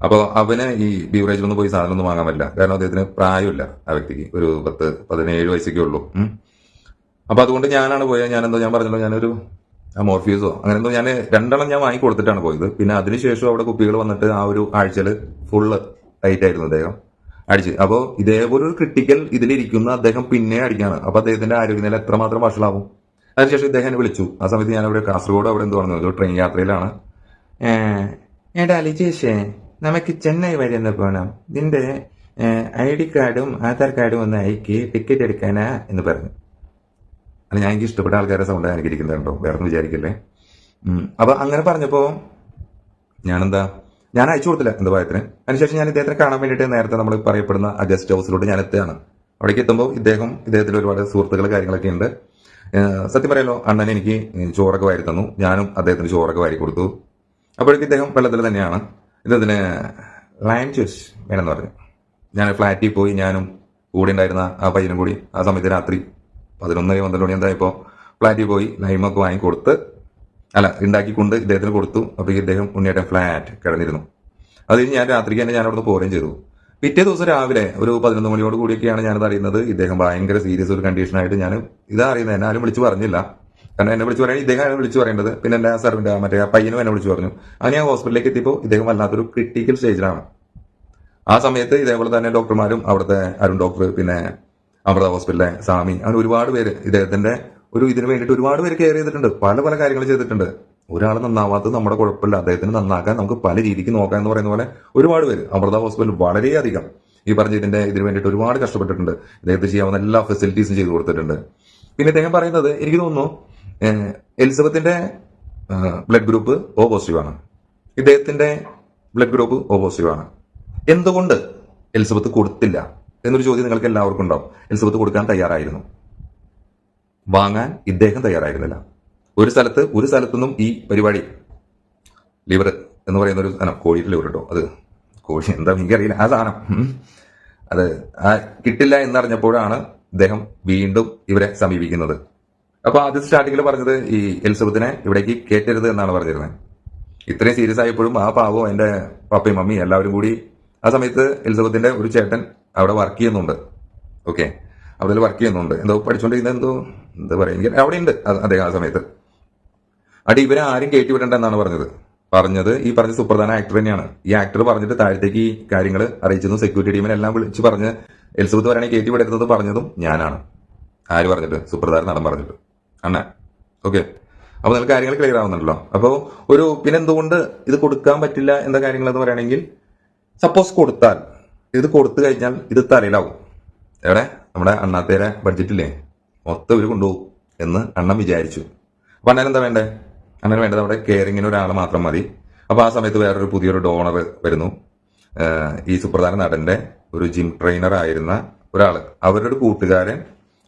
അപ്പോൾ അവന് ഈ ബീവറേജിലൊന്നും പോയി സാധനം ഒന്നും വാങ്ങാൻ പറ്റില്ല. കാരണം അദ്ദേഹത്തിന് പ്രായമില്ല, ആ വ്യക്തിക്ക് ഒരു 10-17 വയസ്സൊക്കെ ഉള്ളൂ. അപ്പൊ അതുകൊണ്ട് ഞാനാണ് പോയത്. ഞാൻ പറഞ്ഞല്ലോ, ഞാനൊരു മോർഫ്യൂസോ അങ്ങനെ എന്തോ ഞാൻ 2 എണ്ണം ഞാൻ വാങ്ങി കൊടുത്തിട്ടാണ് പോയത്. പിന്നെ അതിനുശേഷം അവിടെ കുപ്പികൾ വന്നിട്ട് ആ ഒരു ആഴ്ചയിൽ ഫുള്ള് ടൈറ്റ് ആയിരുന്നു അദ്ദേഹം അടിച്ച്. അപ്പോൾ ഇതേപോലെ ഒരു ക്രിട്ടിക്കൽ ഇതിലിരിക്കുന്ന അദ്ദേഹം പിന്നെ അടിക്കാണ്. അപ്പൊ അദ്ദേഹത്തിന്റെ ആരോഗ്യനില എത്രമാത്രം വഷളാവും. അതിനുശേഷം ഇദ്ദേഹം എന്നെ വിളിച്ചു. ആ സമയത്ത് ഞാൻ അവിടെ കാസർഗോഡ് അവിടെ എന്ത് പറഞ്ഞു, ഒരു ട്രെയിൻ യാത്രയിലാണ്. അലിജേഷേ, നമുക്ക് ചെന്നൈ വരെ ഒന്ന് പോകണം, നിന്റെ ID കാർഡും ആധാർ കാർഡും ഒന്ന് അയക്ക്, ടിക്കറ്റ് എടുക്കാനാ എന്ന് പറഞ്ഞു. അല്ല, ഞാൻ എനിക്ക് ഇഷ്ടപ്പെട്ട ആൾക്കാരെ സൗണ്ട് എനിക്ക് ഇരിക്കുന്നുണ്ടോ, വേറെ ഒന്നും വിചാരിക്കില്ലേ. അപ്പൊ അങ്ങനെ പറഞ്ഞപ്പോ ഞാൻ അയച്ചു കൊടുത്തില്ല എന്റെ ഭയത്തിന്. അതിനുശേഷം ഞാൻ ഇദ്ദേഹത്തിനെ കാണാൻ വേണ്ടിയിട്ട് നേരത്തെ നമ്മൾ പറയപ്പെടുന്ന ആ ഗസ്റ്റ് ഹൗസിലോട്ട് ഞാൻ എത്തുകയാണ്. അവിടേക്ക് എത്തുമ്പോൾ ഇദ്ദേഹത്തിന് ഒരുപാട് സുഹൃത്തുക്കൾ കാര്യങ്ങളൊക്കെ ഉണ്ട്. സത്യം പറയാലോ, അണ്ണൻ എനിക്ക് ചോറൊക്കെ വാരി തന്നു, ഞാനും അദ്ദേഹത്തിന് ചോറൊക്കെ വാരി കൊടുത്തു. അപ്പോഴേക്കും ഇദ്ദേഹം വെള്ളത്തിൽ തന്നെയാണ്. ഇദ്ദേഹത്തിന് ലൈം ജ്യൂസ് വേണമെന്ന് പറഞ്ഞു. ഞാൻ ഫ്ലാറ്റിൽ പോയി, ഞാനും കൂടെ ഉണ്ടായിരുന്ന ആ പയ്യനും കൂടി ആ സമയത്ത് രാത്രി 11-12 മണി എന്തായപ്പോൾ ഫ്ലാറ്റിൽ പോയി ലൈമൊക്കെ ഉണ്ടാക്കിക്കൊണ്ട് ഇദ്ദേഹത്തിന് കൊടുത്തു. അപ്പോൾ ഇദ്ദേഹം ഉണ്ണിയേട്ടൻ ഫ്ലാറ്റ് കിടന്നിരുന്നു. അത് കഴിഞ്ഞ് ഞാൻ രാത്രിക്ക് തന്നെ ഞാൻ അവിടെ നിന്ന് പോരുകയും ചെയ്തു. പിറ്റേ ദിവസം രാവിലെ ഒരു 11 മണിയോട് കൂടിയൊക്കെയാണ് ഞാനത് അറിയുന്നത്. ഇദ്ദേഹം ഭയങ്കര സീരിയസ് ഒരു കണ്ടീഷനായിട്ട് ഞാൻ അറിയുന്നത്. എന്നെ ആരും വിളിച്ചു പറഞ്ഞില്ല. കാരണം എന്നെ വിളിച്ചു പറയാൻ ഇദ്ദേഹം വിളിച്ചു പറയേണ്ടത്. പിന്നെ എന്റെ സർവന്റ് മറ്റേ പയ്യനും എന്നെ വിളിച്ചു പറഞ്ഞു. അങ്ങനെ ഞാൻ ഹോസ്പിറ്റലിലേക്ക് എത്തിയപ്പോൾ ഇദ്ദേഹം വല്ലാത്തൊരു ക്രിട്ടിക്കൽ സ്റ്റേജിലാണ്. ആ സമയത്ത് ഇതേപോലെ തന്നെ ഡോക്ടർമാരും അവിടുത്തെ അരുൺ ഡോക്ടർ, പിന്നെ അമൃത ഹോസ്പിറ്റലിലെ സ്വാമി, അങ്ങനെ ഒരുപാട് പേര് ഇദ്ദേഹത്തിന്റെ ഇതിന് വേണ്ടിയിട്ട് ഒരുപാട് പേര് കെയർ ചെയ്തിട്ടുണ്ട്, പല കാര്യങ്ങൾ ചെയ്തിട്ടുണ്ട്. ഒരാൾ നന്നാവാത്തത് നമ്മുടെ കുഴപ്പമില്ല, അദ്ദേഹത്തിന് നന്നാക്കാൻ നമുക്ക് പല രീതിക്ക് നോക്കാം എന്ന് പറയുന്ന പോലെ ഒരുപാട് പേര് അമൃത ഹോസ്പിറ്റൽ വളരെയധികം ഈ ഇതിന് വേണ്ടിയിട്ട് ഒരുപാട് കഷ്ടപ്പെട്ടിട്ടുണ്ട്. ഇദ്ദേഹത്തിന് ചെയ്യാവുന്ന എല്ലാ ഫെസിലിറ്റീസും ചെയ്തു കൊടുത്തിട്ടുണ്ട്. പിന്നെ ഇദ്ദേഹം പറയുന്നത്, എനിക്ക് തോന്നുന്നു എലിസബത്തിന്റെ ബ്ലഡ് ഗ്രൂപ്പ് O പോസിറ്റീവ് ആണ്, ഇദ്ദേഹത്തിന്റെ ബ്ലഡ് ഗ്രൂപ്പ് O പോസിറ്റീവ് ആണ്. എന്തുകൊണ്ട് എലിസബത്ത് കൊടുത്തില്ല എന്നൊരു ചോദ്യം നിങ്ങൾക്ക് എല്ലാവർക്കും ഉണ്ടാവും. എലിസബത്ത് കൊടുക്കാൻ തയ്യാറായിരുന്നു, വാങ്ങാൻ ഇദ്ദേഹം തയ്യാറായിരുന്നില്ല. ഒരു സ്ഥലത്തുനിന്നും ഈ പരിപാടി ലിവർ എന്ന് പറയുന്ന ഒരു കോഴിയുടെ ലിവർ കേട്ടോ, അത് കോഴി എന്താ എനിക്കറിയില്ല, ആ സാധനം അത് കിട്ടില്ല എന്നറിഞ്ഞപ്പോഴാണ് ഇദ്ദേഹം വീണ്ടും ഇവരെ സമീപിക്കുന്നത്. അപ്പൊ ആദ്യം സ്റ്റാർട്ടിങ്ങിൽ പറഞ്ഞത് ഈ എലിസബത്തിനെ ഇവിടേക്ക് കയറ്റരുത് എന്നാണ് പറഞ്ഞിരുന്നത്. ഇത്രയും സീരിയസ് ആയപ്പോഴും ആ പാവം എന്റെ പപ്പയും മമ്മിയും എല്ലാവരും കൂടി ആ സമയത്ത് എലിസബത്തിന്റെ ഒരു ചേട്ടൻ അവിടെ വർക്ക് ചെയ്യുന്നുണ്ട്. ഓക്കെ, അവിടെ വർക്ക് ചെയ്യുന്നുണ്ട്, എന്തോ പഠിച്ചുകൊണ്ടിരുന്ന എന്താ പറയാ, എനിക്ക് അവിടെ ഉണ്ട് അദ്ദേഹം ആ സമയത്ത്. ഇവരെ ആരും കയറ്റി വിടണ്ട എന്നാണ് പറഞ്ഞത് ഈ പറഞ്ഞ സുപ്രധാന ആക്ടർ തന്നെയാണ്. ഈ ആക്ടർ പറഞ്ഞിട്ട് താഴത്തേക്ക് ഈ കാര്യങ്ങൾ അറിയിച്ചതും സെക്യൂരിറ്റി ടീമിനെല്ലാം വിളിച്ച് പറഞ്ഞ് എലിസബത്ത് വരാണെങ്കിൽ കയറ്റി വിടരുന്നത് പറഞ്ഞതും ഞാനാണ്. ആര് പറഞ്ഞിട്ട്? സുപ്രധാന നടൻ പറഞ്ഞിട്ട്, അണ്ണ. ഓക്കെ, അപ്പൊ നിങ്ങൾക്ക് കാര്യങ്ങൾ ക്ലിയർ ആവുന്നുണ്ടല്ലോ. അപ്പോൾ പിന്നെ എന്തുകൊണ്ട് ഇത് കൊടുക്കാൻ പറ്റില്ല എന്ന കാര്യങ്ങൾ എന്ന് പറയുകയാണെങ്കിൽ, സപ്പോസ് ഇത് കൊടുത്തു കഴിഞ്ഞാൽ ഇത് തലയിലാവും. എവിടെ നമ്മുടെ അണ്ണാത്തേരെ ബഡ്ജറ്റില്ലേ, മൊത്തം ഇവർ കൊണ്ടുപോകും എന്ന് അണ്ണൻ വിചാരിച്ചു. അപ്പൊ അണ്ണൻ എന്താ വേണ്ടേ? അണ്ണന് വേണ്ടത് അവിടെ കെയറിങ്ങിന് ഒരാൾ മാത്രം മതി. അപ്പൊ ആ സമയത്ത് വേറൊരു പുതിയൊരു ഡോണർ വരുന്നു. ഈ സുപ്രധാന നടന്റെ ഒരു ജിം ട്രെയിനർ ആയിരുന്ന ഒരാള്, അവരുടെ ഒരു കൂട്ടുകാരൻ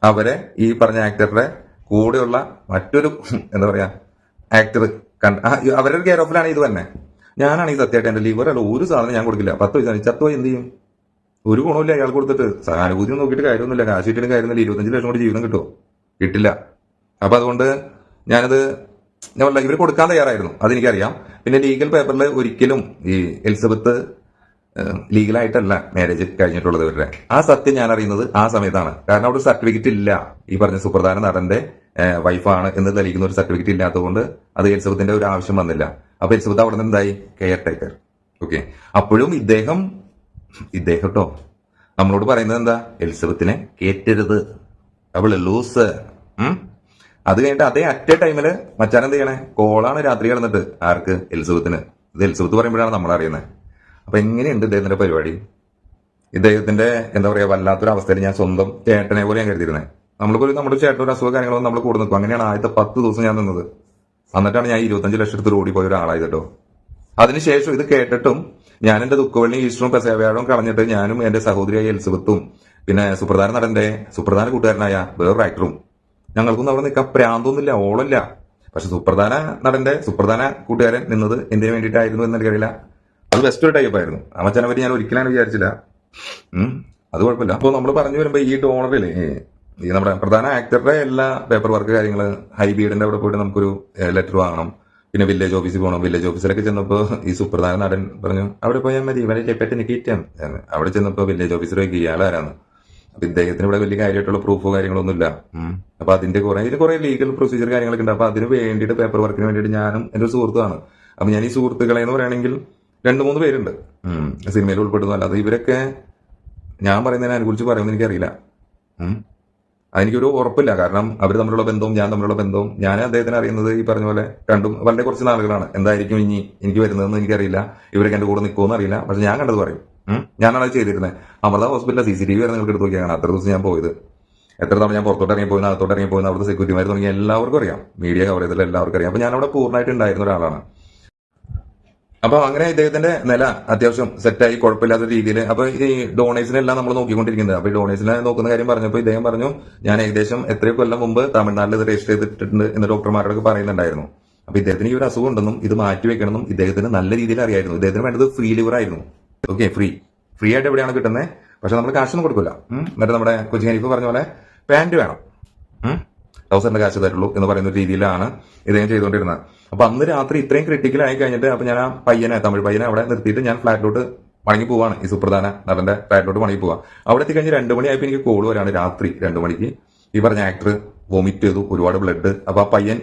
അവരെ ഈ പറഞ്ഞ ആക്ടറുടെ കൂടെയുള്ള മറ്റൊരു എന്താ പറയാ ആക്ടർ അവരുടെ കെയർ ഓഫിലാണ് ഇത് തന്നെ. ഞാനാണ് ഈ സത്യമായിട്ട് എന്റെ ലിവർ അല്ല ഒരു സാധനം ഞാൻ കൊടുക്കില്ല. 10 വയസ്സാണ്, ചത്തുപോയി എന്ത് ചെയ്യും? ഒരു ഗുണമില്ല അയാൾ കൊടുത്തിട്ട്. സഹാനുഭൂതി നോക്കിയിട്ട് കാര്യമൊന്നുമില്ല, കാശ് കിട്ടിയിട്ട് കാര്യമൊന്നുമില്ല. 25 ലക്ഷം കൂടി ജീവിതം കിട്ടുമോ? കിട്ടില്ല. അപ്പൊ അതുകൊണ്ട് ഞാനത് ഇവർ കൊടുക്കാൻ തയ്യാറായിരുന്നു, അതെനിക്കറിയാം. പിന്നെ ലീഗൽ പേപ്പറിൽ ഒരിക്കലും ഈ എലിസബത്ത് ലീഗലായിട്ടല്ല മാരേജ് കഴിഞ്ഞിട്ടുള്ളത് ഇവരുടെ. ആ സത്യം ഞാൻ അറിയുന്നത് ആ സമയത്താണ്. കാരണം അവിടെ സർട്ടിഫിക്കറ്റ് ഇല്ല, ഈ പറഞ്ഞ സുപ്രധാന നടന്റെ വൈഫാണ് എന്ന് തെളിയിക്കുന്ന ഒരു സർട്ടിഫിക്കറ്റ് ഇല്ലാത്തതുകൊണ്ട് അത് എലിസബത്തിന്റെ ഒരു ആവശ്യം വന്നില്ല. അപ്പൊ എലിസബത്ത് അവിടെ നിന്ന് എന്തായി? Care taker. ഓക്കെ, അപ്പോഴും ഇദ്ദേഹം കേട്ടോ നമ്മളോട് പറയുന്നത് എന്താ? എലിസബത്തിനെ കേറ്റരുത്, അവള് ലൂസ്. അത് കഴിഞ്ഞിട്ട് അതേ അറ്റേ ടൈമില് മച്ചാൻ എന്ത് ചെയ്യണേ? കോളാണ് രാത്രി കിടന്നിട്ട് ആർക്ക്? എലിസബത്തിന്. ഇത് എലിസബത്ത് പറയുമ്പോഴാണ് നമ്മൾ അറിയുന്നത്. അപ്പൊ എങ്ങനെയുണ്ട് ഇദ്ദേഹത്തിന്റെ പരിപാടി? ഇദ്ദേഹത്തിന്റെ എന്താ പറയാ വല്ലാത്തൊരു അവസ്ഥയിൽ ഞാൻ സ്വന്തം ചേട്ടനെ പോലെ ഞാൻ കരുതിയിരുന്നത്. നമ്മളിപ്പോ നമ്മുടെ ചേട്ടൻ ഒരു അസുഖ കാര്യങ്ങളൊന്നും നമ്മൾ കൂടെ നിൽക്കും. അങ്ങനെയാണ് ആദ്യത്തെ 10 ദിവസം ഞാൻ നിന്നത്. എന്നിട്ടാണ് ഞാൻ 25 ലക്ഷത്തിൽ ഓടിപ്പോയ ഒരാളായത് കേട്ടോ. അതിനുശേഷം ഇത് കേട്ടിട്ടും ഞാൻ എന്റെ ദുഃഖവെള്ളി ഈസ്റ്ററും പെസവ്യാഴവും കളഞ്ഞിട്ട് ഞാനും എന്റെ സഹോദരിയായ എലിസബത്തും പിന്നെ സുപ്രധാന നടന്റെ സുപ്രധാന കൂട്ടുകാരനായ വേറൊരു ആക്ടറും ഞങ്ങൾക്കൊന്നും അവിടെ നിൽക്കാൻ പ്രാന്തൊന്നുമില്ല, ഓളല്ല. പക്ഷെ സുപ്രധാന നടന്റെ സുപ്രധാന കൂട്ടുകാരൻ നിന്നത് എന്തിനു വേണ്ടിയിട്ടായിരുന്നു എന്ന് എനിക്കറിയില്ല. അത് ബെസ്റ്റ് ഒരു ടൈപ്പ് ആയിരുന്നു. ആ മച്ചാനെ പറ്റി ഞാൻ ഒരിക്കലാണ് വിചാരിച്ചില്ല. അത് കുഴപ്പമില്ല. അപ്പോൾ നമ്മൾ പറഞ്ഞു വരുമ്പോൾ ഈ ഡോണറില് ഈ നമ്മുടെ പ്രധാന ആക്ടറുടെ എല്ലാ പേപ്പർ വർക്ക് കാര്യങ്ങൾ, ഹൈബീഡിന്റെ അവിടെ പോയിട്ട് നമുക്കൊരു ലെറ്റർ വാങ്ങണം, പിന്നെ വില്ലേജ് ഓഫീസിൽ പോകണം. വില്ലേജ് ഓഫീസിലൊക്കെ ചെന്നപ്പോൾ ഈ സുപ്രധാന നടൻ പറഞ്ഞു അവിടെ പോയാൽ മതി, ഇവരെ ചെപ്പറ്റ് എനിക്ക് കിറ്റാം. അവിടെ ചെന്നപ്പോൾ വില്ലേജ് ഓഫീസർ ഇയാളാരാണ്. അപ്പൊ ഇദ്ദേഹത്തിന് ഇവിടെ വലിയ കാര്യമായിട്ടുള്ള പ്രൂഫോ കാര്യങ്ങളൊന്നുമില്ല. അപ്പൊ ഇതിന് കുറെ ലീഗൽ പ്രൊസീജിയർ കാര്യങ്ങളൊക്കെ ഉണ്ട്. അപ്പൊ അതിന് വേണ്ടിയിട്ട് പേപ്പർ വർക്കിന് വേണ്ടിയിട്ട് ഞാനും എന്റെ ഒരു സുഹൃത്തുമാണ്. അപ്പൊ ഞാൻ ഈ സുഹൃത്തുക്കളെ എന്ന് പറയുകയാണെങ്കിൽ 2-3 പേരുണ്ട് സിനിമയിൽ ഉൾപ്പെടുന്നു. അല്ലാതെ ഇവരൊക്കെ ഞാൻ പറയുന്നതിനെ അനുകൂലിച്ച് പറയുമെന്ന് എനിക്കറിയില്ല. അതെനിക്കൊരു ഉറപ്പില്ല. കാരണം അവർ തമ്മിലുള്ള ബന്ധവും ഞാൻ തമ്മിലുള്ള ബന്ധവും ഞാൻ അദ്ദേഹത്തിന് അറിയുന്നത് ഈ പറഞ്ഞ പോലെ രണ്ടും വളരെ കുറച്ച് നാളുകളാണ്. എന്തായിരിക്കും ഇനി എനിക്ക് വരുന്നതെന്ന് എനിക്കറിയില്ല. ഇവരൊക്കെ എന്റെ കൂടെ നിൽക്കുമെന്ന് അറിയില്ല. പക്ഷെ ഞാൻ കണ്ടത് പറയും. ഞാനാണ് അത് ചെയ്തിരുന്നത്. അമൃത ഹോസ്പിറ്റലിലെ CCTV വരെ നിങ്ങൾക്ക് എടുത്ത് നോക്കിയാണ് അത്ര ദിവസം ഞാൻ പോയത്. എത്ര തവണ ഞാൻ പുറത്തോട്ട് ഇറങ്ങി പോയി, അകത്തോട്ട് ഇറങ്ങി പോയി, അവിടുത്തെ സെക്യൂരിറ്റിമാർ തുടങ്ങി എല്ലാവർക്കും അറിയാം. മീഡിയ കവർ ചെയ്തതിൽ എല്ലാവർക്കും അറിയാം. അപ്പൊ ഞാൻ അവിടെ പൂർണ്ണമായിട്ട് ഉണ്ടായിരുന്ന ഒരാളാണ്. അപ്പൊ അങ്ങനെ ഇദ്ദേഹത്തിന്റെ നില അത്യാവശ്യം സെറ്റായി കുഴപ്പമില്ലാത്ത രീതിയിൽ. അപ്പൊ ഈ ഡൊണേഷനെല്ലാം നമ്മൾ നോക്കിക്കൊണ്ടിരിക്കുന്നത്. അപ്പൊ ഈ ഡൊണേഷനെ നോക്കുന്ന കാര്യം പറഞ്ഞപ്പോൾ ഇദ്ദേഹം പറഞ്ഞു ഞാൻ ഏകദേശം എത്രയോ കൊല്ലം മുമ്പ് തമിഴ്നാട്ടിൽ ഇത് രജിസ്റ്റർ ചെയ്തിട്ടുണ്ട് എന്ന് ഡോക്ടർമാരോടൊക്കെ പറയുന്നുണ്ടായിരുന്നു. അപ്പൊ ഇദ്ദേഹത്തിന് ഈ ഒരു അസുഖം ഉണ്ടെന്നും ഇത് മാറ്റി വെക്കണമെന്നും ഇദ്ദേഹത്തിന് നല്ല രീതിയിൽ അറിയായിരുന്നു. ഇദ്ദേഹത്തിന് വേണ്ടത് ഫ്രീ ലിവർ ആയിരുന്നു. ഓക്കെ, ഫ്രീ ആയിട്ട് എവിടെയാണ് കിട്ടുന്നത്? പക്ഷെ നമ്മൾ കാശൊന്നും കൊടുക്കില്ല. എന്നിട്ട് നമ്മുടെ കൊച്ചി ഹനീഫ് പറഞ്ഞ പോലെ പാന്റ് വേണം, 1000 കാശ് തരുള്ളൂ എന്ന് പറയുന്ന രീതിയിലാണ് ഇദ്ദേഹം ചെയ്തുകൊണ്ടിരുന്നത്. അപ്പൊ അന്ന് രാത്രി ഇത്രയും ക്രിട്ടിക്കൽ ആയി കഴിഞ്ഞിട്ട് അപ്പൊ ഞാൻ ആ തമിഴ് പയ്യനെ അവിടെ നിർത്തിയിട്ട് ഞാൻ ഫ്ലാറ്റിലോട്ട് മടങ്ങി പോവാണ്. ഈ സുപ്രധാന നടന്റെ ഫ്ലാറ്റിലോട്ട് മടങ്ങി പോവാ. അവിടെ എത്തിക്കഴിഞ്ഞ് 2 മണിയായപ്പോൾ എനിക്ക് കോള് വരാണ്. രാത്രി 2 മണിക്ക് ഈ പറഞ്ഞ ആക്ടർ വോമിറ്റ് ചെയ്തു, ഒരുപാട് ബ്ലഡ്. അപ്പൊ ആ പയ്യൻ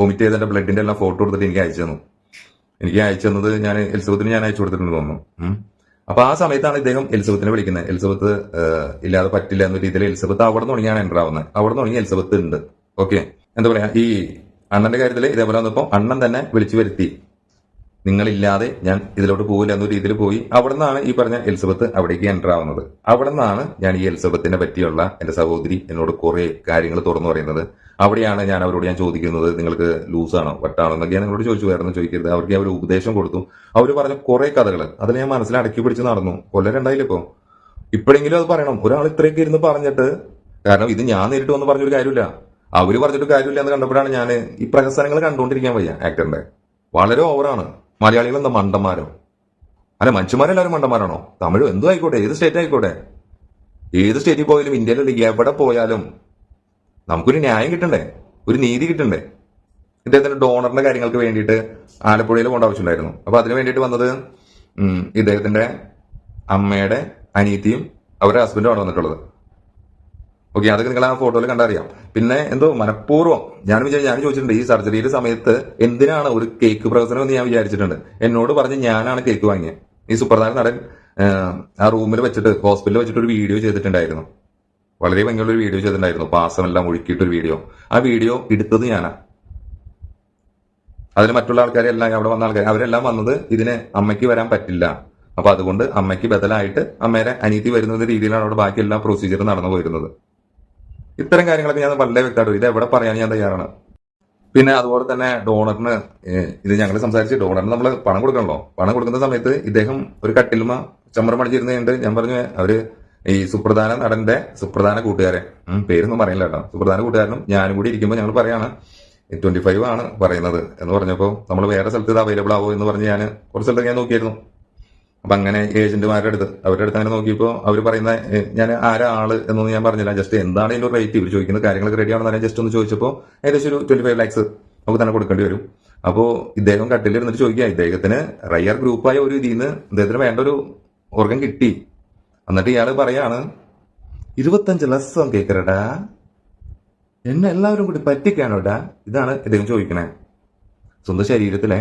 വോമിറ്റ് ചെയ്തതിന്റെ ബ്ലഡിന്റെ എല്ലാം ഫോട്ടോ എടുത്തിട്ട് എനിക്ക് അയച്ചു തന്നു. എനിക്ക് അയച്ചു തന്നത് ഞാൻ എലിസബത്തിന് ഞാൻ അയച്ചു കൊടുത്തിട്ടുണ്ടെന്ന് തോന്നുന്നു. അപ്പൊ ആ സമയത്താണ് ഇദ്ദേഹം എലിസബത്തിനെ വിളിക്കുന്നത്. എലിസബത്ത് ഇല്ലാതെ പറ്റില്ല എന്ന രീതിയിൽ എലിസബത്ത് അവിടെ നിന്ന് തുടങ്ങിയാണ് എൻ്റർ ആവുന്നത്. അവിടെ നിന്ന് തുടങ്ങി എലിസബത്ത് ഉണ്ട്. ഓക്കെ, എന്താ പറയാ ഈ അണ്ണന്റെ കാര്യത്തിൽ ഇതേപോലെ വന്നപ്പോൾ അണ്ണൻ തന്നെ വിളിച്ചു വരുത്തി, നിങ്ങളില്ലാതെ ഞാൻ ഇതിലോട്ട് പോകില്ല എന്ന രീതിയിൽ പോയി. അവിടെ നിന്നാണ് ഈ പറഞ്ഞ എലിസബത്ത് അവിടേക്ക് എൻ്റർ ആവുന്നത്. അവിടെ നിന്നാണ് ഞാൻ ഈ എലിസബത്തിനെ പറ്റിയുള്ള എന്റെ സഹോദരി എന്നോട് കുറെ കാര്യങ്ങൾ തുറന്നു പറയുന്നത്. അവിടെയാണ് ഞാൻ അവരോട് ഞാൻ ചോദിക്കുന്നത്, നിങ്ങൾക്ക് ലൂസാണോ വട്ടാണോ എന്നൊക്കെ ഞാൻ നിങ്ങളോട് ചോദിച്ചു. വേറെ ചോദിക്കരുത്. അവർക്ക് അവർ ഉപദേശം കൊടുത്തു. അവർ പറഞ്ഞ കുറെ കഥകൾ അതിൽ ഞാൻ മനസ്സിൽ അടക്കി പിടിച്ച് നടന്നു. കൊല്ലരുണ്ടായില്ല. ഇപ്പോഴെങ്കിലും അത് പറയണം. ഒരാൾ ഇത്രയൊക്കെ ഇരുന്ന് പറഞ്ഞിട്ട്, കാരണം ഇത് ഞാൻ നേരിട്ട് വന്ന് പറഞ്ഞൊരു കാര്യമില്ല, അവര് പറഞ്ഞിട്ട് കാര്യമില്ല എന്ന് കണ്ടപ്പോഴാണ് ഞാൻ ഈ പ്രഹസനങ്ങൾ കണ്ടുകൊണ്ടിരിക്കാൻ വയ്യ. ആക്ടറിന്റെ വളരെ ഓവറാണ്. മലയാളികൾ എന്താ മണ്ടന്മാരോ? അല്ല, മനുഷ്യന്മാരെല്ലാവരും മണ്ടന്മാരാണോ? തമിഴ് എന്തോ ആയിക്കോട്ടെ, ഏത് സ്റ്റേറ്റ് ആയിക്കോട്ടെ, ഏത് സ്റ്റേറ്റിൽ പോയാലും ഇന്ത്യയിലുള്ള എവിടെ പോയാലും നമുക്കൊരു ന്യായം കിട്ടണ്ടേ, ഒരു നീതി കിട്ടണ്ടേ? ഇദ്ദേഹത്തിന്റെ ഡോണറിന്റെ കാര്യങ്ങൾക്ക് വേണ്ടിയിട്ട് ആലപ്പുഴയിൽ പോകേണ്ട ആവശ്യമുണ്ടായിരുന്നു. അപ്പൊ അതിന് വേണ്ടിയിട്ട് വന്നത് ഇദ്ദേഹത്തിന്റെ അമ്മയുടെ അനിയത്തിയും അവരുടെ ഹസ്ബൻഡും ആണ് വന്നിട്ടുള്ളത്. ഓക്കെ, അതൊക്കെ നിങ്ങൾ ആ ഫോട്ടോയിൽ കണ്ടറിയാം. പിന്നെ എന്തോ മനഃപൂർവ്വം ഞാൻ ചോദിച്ചിട്ടുണ്ട് ഈ സർജറിയുടെ സമയത്ത് എന്തിനാണ് ഒരു കേക്ക് പ്രവർത്തനം എന്ന് ഞാൻ വിചാരിച്ചിട്ടുണ്ട്. എന്നോട് പറഞ്ഞ് ഞാനാണ് കേക്ക് വാങ്ങിയത്. ഈ സുപ്രധാന നടൻ ആ റൂമിൽ വെച്ചിട്ട് ഹോസ്പിറ്റലിൽ വെച്ചിട്ട് ഒരു വീഡിയോ ചെയ്തിട്ടുണ്ടായിരുന്നു. വളരെ ഭംഗിയുള്ള ഒരു വീഡിയോ ചെയ്തിട്ടുണ്ടായിരുന്നു. പാസമെല്ലാം ഒഴുക്കിയിട്ടൊരു വീഡിയോ. ആ വീഡിയോ എടുത്തത് ഞാനാ. അതിന് മറ്റുള്ള ആൾക്കാരെല്ലാം അവിടെ വന്ന ആൾക്കാർ അവരെല്ലാം വന്നത് ഇതിന് അമ്മയ്ക്ക് വരാൻ പറ്റില്ല, അപ്പൊ അതുകൊണ്ട് അമ്മയ്ക്ക് ബദലായിട്ട് അമ്മേരെ അനീതി വരുന്ന രീതിയിലാണ് അവിടെ ബാക്കി എല്ലാ പ്രൊസീജിയർ നടന്നു പോയിരുന്നത്. ഇത്തരം കാര്യങ്ങളൊക്കെ ഞാൻ വളരെ വ്യക്തമായിട്ട് ഇത് എവിടെ പറയാൻ ഞാൻ തയ്യാറാണ്. പിന്നെ അതുപോലെ തന്നെ ഡോണറിന് ഇത് ഞങ്ങൾ സംസാരിച്ച് ഡോണറിന് നമ്മൾ പണം കൊടുക്കണല്ലോ. പണം കൊടുക്കുന്ന സമയത്ത് ഇദ്ദേഹം ഒരു കട്ടിലുമ ചമ്മറം അടിച്ചിരുന്നുണ്ട്. ഞാൻ പറഞ്ഞു അവര് ഈ സുപ്രധാന നടന്റെ സുപ്രധാന കൂട്ടുകാരൻ, പേരൊന്നും പറയില്ല കേട്ടോ, സുപ്രധാന കൂട്ടുകാരനും ഞാനും കൂടി ഇരിക്കുമ്പോൾ ഞങ്ങൾ പറയാണ് 25 ആണ് പറയുന്നത് എന്ന് പറഞ്ഞപ്പോൾ നമ്മൾ വേറെ സ്ഥലത്ത് ഇത് അവൈലബിൾ ആവോ എന്ന് പറഞ്ഞ് ഞാൻ കുറച്ച് സ്ഥലത്ത് ഞാൻ നോക്കിയായിരുന്നു. അപ്പൊ അങ്ങനെ ഏജന്റുമാരുടെ അടുത്ത് അവരുടെ അടുത്ത് അങ്ങനെ നോക്കിയപ്പോൾ അവർ പറയുന്ന ഞാൻ ആരാ ആള് എന്നൊന്നും ഞാൻ പറഞ്ഞില്ല. ജസ്റ്റ് എന്താണ് ഇതിന്റെ റേറ്റ്, ഇവർ ചോദിക്കുന്ന കാര്യങ്ങളൊക്കെ റെഡി ആണെന്ന് ഞാൻ ജസ്റ്റ് ഒന്ന് ചോദിച്ചപ്പോൾ ഏകദേശം ഒരു 25 lakhs നമുക്ക് തന്നെ കൊടുക്കേണ്ടി വരും. അപ്പോൾ ഇദ്ദേഹം കട്ടിൽ ഇരുന്നിട്ട് ചോദിക്കുക, ഇദ്ദേഹത്തിന് റയർ ഗ്രൂപ്പായ ഒരു ഇതിൽ നിന്ന് ഇദ്ദേഹത്തിന് വേണ്ട ഒരു ഓർഗൻ കിട്ടി. എന്നിട്ട് ഇയാള് പറയാണ് 25 ലക്ഷം കേക്കറടാ, എന്നെ എല്ലാവരും കൂടി പറ്റിക്കാനോടാ. ഇതാണ് ഇദ്ദേഹം ചോദിക്കണേ. സ്വന്തം ശരീരത്തിലെ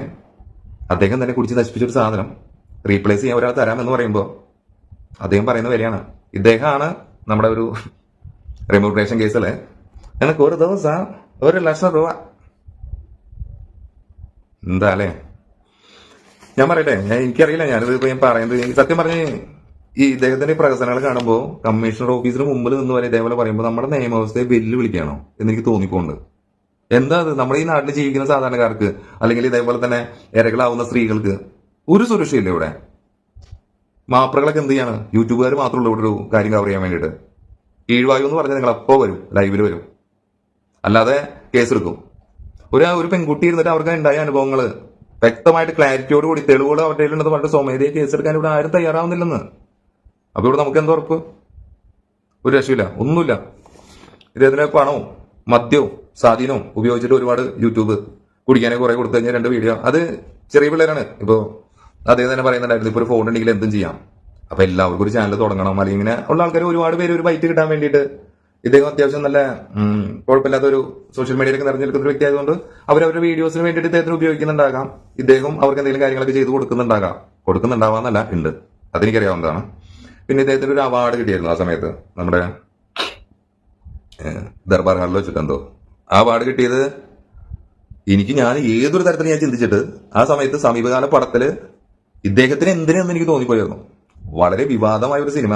അദ്ദേഹം തന്നെ കുടിച്ച് നശിപ്പിച്ചൊരു സാധനം റീപ്ലേസ് ചെയ്യാൻ ഒരാൾ തരാമെന്ന് പറയുമ്പോൾ അദ്ദേഹം പറയുന്ന വിലയാണ്. ഇദ്ദേഹമാണ് നമ്മുടെ ഒരു റെമ്യൂണറേഷൻ കേസിൽ എനിക്ക് ഒരു ദിവസം 1 ലക്ഷം രൂപ. എന്താ അല്ലേ, ഞാൻ പറയട്ടെ, എനിക്കറിയില്ല, ഞാനിത് ഞാൻ പറയുന്നത് സത്യം പറഞ്ഞ് ഈ ഇദ്ദേഹത്തിന്റെ പ്രകസനങ്ങൾ കാണുമ്പോൾ കമ്മീഷണർ ഓഫീസിന് മുമ്പിൽ നിന്ന് വരെ ഇതേപോലെ പറയുമ്പോൾ നമ്മുടെ നിയമവ്യവസ്ഥയെ വെല്ലുവിളിക്കുകയാണോ എന്ന് എനിക്ക് തോന്നിപ്പോണ്ട്. എന്താ അത്, നമ്മുടെ ഈ നാട്ടിൽ ജീവിക്കുന്ന സാധാരണക്കാർക്ക് അല്ലെങ്കിൽ ഇതേപോലെ തന്നെ ഇരകളാവുന്ന സ്ത്രീകൾക്ക് ഒരു സുരക്ഷയില്ല ഇവിടെ. മാപ്രകളൊക്കെ എന്ത് ചെയ്യാണ്, യൂട്യൂബുകാർ മാത്രമുള്ളൂ ഇവിടെ ഒരു കാര്യം കവർ ചെയ്യാൻ വേണ്ടിയിട്ട്. കീഴ്വായു എന്ന് പറഞ്ഞാൽ നിങ്ങൾ അപ്പോൾ വരും, ലൈവിൽ വരും, അല്ലാതെ കേസെടുക്കും. ഒരു പെൺകുട്ടി ഇരുന്നിട്ട് അവർക്ക് ഉണ്ടായ അനുഭവങ്ങൾ വ്യക്തമായിട്ട് ക്ലാരിറ്റിയോട് കൂടി തെളിവുകൾ അവരുടെ കയ്യിലുണ്ടെന്ന് പറഞ്ഞിട്ട് സ്വമേധയെ കേസെടുക്കാൻ ഇവിടെ ആരും തയ്യാറാവുന്നില്ലെന്ന്. അപ്പൊ ഇവിടെ നമുക്ക് എന്താ ഉറപ്പ്? ഒരു രക്ഷയില്ല, ഒന്നുമില്ല. ഇദ്ദേഹത്തിന് പണവും മദ്യവും സ്വാധീനവും ഉപയോഗിച്ചിട്ട് ഒരുപാട് യൂട്യൂബ് കുടിക്കാനൊക്കെ കുറെ കൊടുത്തു കഴിഞ്ഞാൽ 2 വീഡിയോ, അത് ചെറിയ പിള്ളേരാണ്. ഇപ്പോ അദ്ദേഹം തന്നെ പറയുന്നുണ്ടായിരുന്നു ഇപ്പൊ ഒരു ഫോൺ ഉണ്ടെങ്കിൽ എന്തും ചെയ്യാം. അപ്പൊ എല്ലാവർക്കും ഒരു ചാനൽ തുടങ്ങണം, അല്ലെങ്കിൽ ഇങ്ങനെ ഉള്ള ആൾക്കാർ ഒരുപാട് പേര് ഒരു ബൈറ്റ് കിട്ടാൻ വേണ്ടിയിട്ട് ഇദ്ദേഹം അത്യാവശ്യം നല്ല കുഴപ്പമില്ലാത്ത ഒരു സോഷ്യൽ മീഡിയയിലൊക്കെ നിറഞ്ഞെടുക്കുന്ന ഒരു വ്യക്തി ആയതുകൊണ്ട് അവരവരുടെ വീഡിയോസിന് വേണ്ടിയിട്ട് ഇദ്ദേഹത്തിന് ഉപയോഗിക്കുന്നുണ്ടാകാം. ഇദ്ദേഹം അവർക്ക് എന്തെങ്കിലും കാര്യങ്ങളൊക്കെ ചെയ്ത് കൊടുക്കുന്നുണ്ടാവാന്നല്ല, ഉണ്ട്, അതെനിക്കറിയാവുന്നതാണ്. പിന്നെ ഇദ്ദേഹത്തിന് ഒരു അവാർഡ് കിട്ടിയായിരുന്നു ആ സമയത്ത്, നമ്മുടെ ദർബാർ ഹാളിൽ വെച്ചിട്ടെന്തോ ആ അവാർഡ് കിട്ടിയത്. ഞാൻ ഏതൊരു തരത്തിൽ ഞാൻ ചിന്തിച്ചിട്ട് ആ സമയത്ത് സമീപകാല പടത്തില് ഇദ്ദേഹത്തിന് എന്തിനെന്ന് എനിക്ക് തോന്നിപ്പോയിരുന്നു. വളരെ വിവാദമായ ഒരു സിനിമ,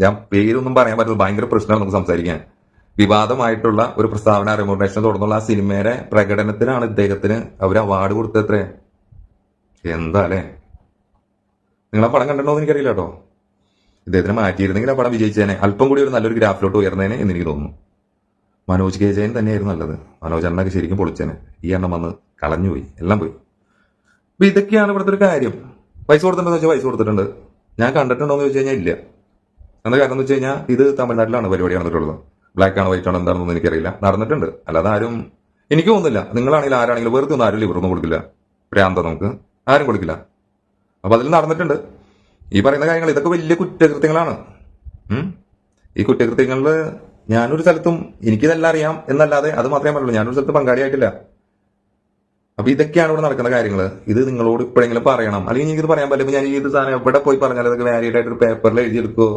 ഞാൻ പേരൊന്നും പറയാൻ പറ്റുന്നത് ഭയങ്കര പ്രശ്നമാണ് നമുക്ക് സംസാരിക്കാൻ. വിവാദമായിട്ടുള്ള ഒരു പ്രസ്താവന റെമ്യൂണറേഷൻ തുടർന്നുള്ള ആ സിനിമയുടെ പ്രകടനത്തിനാണ് ഇദ്ദേഹത്തിന് അവർ അവാർഡ് കൊടുത്തത്രേ. എന്താ അല്ലേ, നിങ്ങൾ ആ പടം കണ്ടിട്ടുണ്ടോ എന്ന് എനിക്കറിയില്ല കേട്ടോ. ഇദ്ദേഹത്തിന് മാറ്റിയിരുന്നെങ്കിൽ ആ പടം വിജയിച്ചേനെ, അല്പം കൂടി ഒരു നല്ലൊരു ഗ്രാഫിലോട്ട് ഉയർന്നേനെ എന്ന് എനിക്ക് തോന്നുന്നു. മനോജ് കെ ജയൻ തന്നെയായിരുന്നു നല്ലത്. മനോജ് എണ്ണൊക്കെ ശരിക്കും പൊളിച്ചേനെ. ഈ എണ്ണം വന്ന് കളഞ്ഞുപോയി, എല്ലാം പോയി. അപ്പൊ ഇതൊക്കെയാണ് ഇവിടുത്തെ ഒരു കാര്യം. പൈസ കൊടുത്തിട്ടുണ്ടോ വെച്ചാൽ പൈസ കൊടുത്തിട്ടുണ്ട്. ഞാൻ കണ്ടിട്ടുണ്ടോ എന്ന് ചോദിച്ചു കഴിഞ്ഞാൽ ഇല്ല. എന്താ കാരണം എന്ന് വെച്ച് കഴിഞ്ഞാൽ ഇത് തമിഴ്നാട്ടിലാണ് പരിപാടി നടന്നിട്ടുള്ളത്. ബ്ലാക്ക് ആണോ വൈറ്റ് ആണോ എന്താണെന്നൊന്നും എനിക്കറിയില്ല, നടന്നിട്ടുണ്ട്. അല്ലാതെ ആരും, എനിക്ക് തോന്നുന്നില്ല, നിങ്ങളാണെങ്കിലും ആരാണെങ്കിലും വെറുതെ ഒന്നും ആരും ലിവറൊന്നും കൊടുക്കില്ല, പ്രാന്ത നമുക്ക് ആരും കൊടുക്കില്ല. അപ്പൊ അതിൽ നടന്നിട്ടുണ്ട് ഈ പറയുന്ന കാര്യങ്ങൾ. ഇതൊക്കെ വലിയ കുറ്റകൃത്യങ്ങളാണ്. ഈ കുറ്റകൃത്യങ്ങളിൽ ഞാനൊരു സ്ഥലത്തും എനിക്കിതെല്ലാം അറിയാം എന്നല്ലാതെ അത് മാത്രമേ പറയുള്ളൂ, ഞാനൊരു സ്ഥലത്ത് പങ്കാളിയായിട്ടില്ല. അപ്പൊ ഇതൊക്കെയാണ് ഇവിടെ നടക്കുന്ന കാര്യങ്ങൾ. ഇത് നിങ്ങളോട് ഇപ്പോഴെങ്കിലും പറയണം, അല്ലെങ്കിൽ എനിക്കിത് പറയാൻ പറ്റില്ല. ഞാൻ ഈ സാധനം എവിടെ പോയി പറഞ്ഞാൽ അതൊക്കെ വാലിഡ് ആയിട്ട് ഒരു പേപ്പറിൽ എഴുതിയെടുക്കുമോ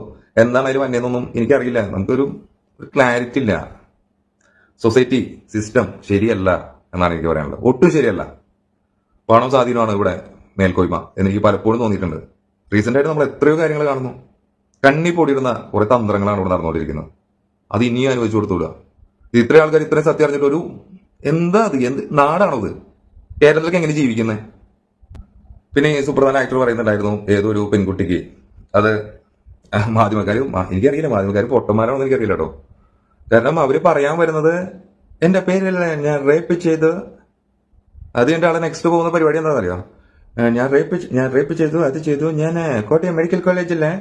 എന്താണ് അതിൽ വന്നതെന്നൊന്നും എനിക്കറിയില്ല. നമുക്കൊരു ക്ലാരിറ്റി ഇല്ല. സൊസൈറ്റി സിസ്റ്റം ശരിയല്ല എന്നാണ് എനിക്ക് പറയാനുള്ളത്, ഒട്ടും ശരിയല്ല. പണം സ്വാധീനമാണ് ഇവിടെ മേൽക്കോയ്മ എന്നെനിക്ക് പലപ്പോഴും തോന്നിയിട്ടുണ്ട്. റീസെന്റ് ആയിട്ട് നമ്മൾ എത്രയോ കാര്യങ്ങൾ കാണുന്നു. കണ്ണി പൊടിയിടുന്ന കുറെ തന്ത്രങ്ങളാണ് ഇവിടെ നടന്നുകൊണ്ടിരിക്കുന്നത്. അത് ഇനിയും അനുവദിച്ചു കൊടുത്തൂല. ഇത്രയും ആൾക്കാർ ഇത്രയും സത്യം അറിഞ്ഞിട്ട് ഒരു എന്താ അത്, എന്ത് നാടാണത്? കേരളത്തിലൊക്കെ എങ്ങനെ ജീവിക്കുന്നത്? പിന്നെ സുപ്രധാന ആക്ടർ പറയുന്നുണ്ടായിരുന്നു ഏതൊരു പെൺകുട്ടിക്ക്, അത് മാധ്യമക്കാരും, എനിക്കറിയില്ല മാധ്യമക്കാർ പൊട്ടന്മാരാണോ എന്ന് എനിക്കറിയില്ല കേട്ടോ. കാരണം അവര് പറയാൻ വരുന്നത് എന്റെ പേരല്ല, ഞാൻ റേപ്പ് ചെയ്ത്, അത് എന്റെ ആളെ നെക്സ്റ്റ് പോകുന്ന പരിപാടി എന്താണെന്നറിയാം, ഞാൻ റേപ്പ് ചെയ്തു, അത് ചെയ്തു, ഞാൻ കോട്ടയം മെഡിക്കൽ കോളേജിലെ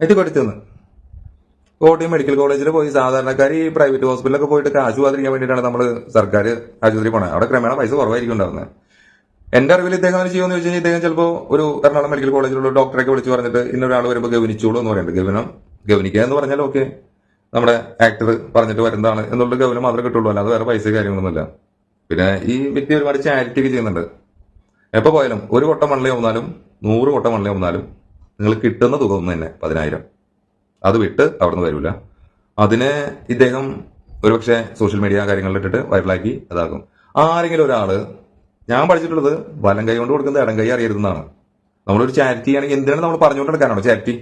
ഇത് കൊടുത്തുനിന്ന്. കോട്ടയം മെഡിക്കൽ കോളേജിൽ പോയി സാധാരണക്കാർ ഈ പ്രൈവറ്റ് ഹോസ്പിറ്റലൊക്കെ പോയിട്ട് കാശ് പോകാതിരിക്കാൻ വേണ്ടിയിട്ടാണ് നമ്മൾ സർക്കാർ ആശുപത്രി പോണത്. അവിടെ ക്രമേണ പൈസ കുറവായിരിക്കും ഉണ്ടാവുന്നത്. എന്റെ അറിവിൽ ഇദ്ദേഹം അത് ചെയ്യുമെന്ന് വെച്ച് കഴിഞ്ഞാൽ ഇദ്ദേഹം ചിലപ്പോൾ ഒരു എറണാകുളം മെഡിക്കൽ കോളേജിലുള്ള ഡോക്ടറൊക്കെ വിളിച്ച് പറഞ്ഞിട്ട് ഇന്നൊരാൾ വരുമ്പോൾ ഗവനിച്ചോളൂ എന്ന് പറയുന്നുണ്ട്. ഗവനിക്കുക എന്ന് പറഞ്ഞാൽ ഓക്കെ, നമ്മുടെ ആക്ടർ പറഞ്ഞിട്ട് വരുന്നതാണ് എന്നുള്ള ഗവനം മാത്രമേ കിട്ടുള്ളൂ, അല്ലാതെ വേറെ പൈസ കാര്യങ്ങളൊന്നുമില്ല. പിന്നെ ഈ വ്യക്തി ഒരുപാട് ചാരിറ്റി ഒക്കെ ചെയ്യുന്നുണ്ട്. എപ്പോൾ പോയാലും 1 കൊട്ട മണലാവുന്നാലും 100 കൊട്ട മണലാവുന്നാലും നിങ്ങൾ കിട്ടുന്ന തുക ഒന്ന് തന്നെ 10,000. അത് വിട്ട് അവിടെ നിന്ന് വരില്ല. അതിന് ഇദ്ദേഹം ഒരുപക്ഷെ സോഷ്യൽ മീഡിയ കാര്യങ്ങളിലിട്ടിട്ട് വൈറലാക്കി അതാക്കും. ആരെങ്കിലും ഒരാള്, ഞാൻ പഠിച്ചിട്ടുള്ളത് വലം കൈ കൊണ്ട് കൊടുക്കുന്നത് ഇടം കൈ അറിയരുതെന്നാണ്. നമ്മളൊരു ചാരിറ്റി ആണെങ്കിൽ എന്തിനാണ് നമ്മൾ പറഞ്ഞുകൊണ്ട് നടക്കാനാണോ ചാരിറ്റി?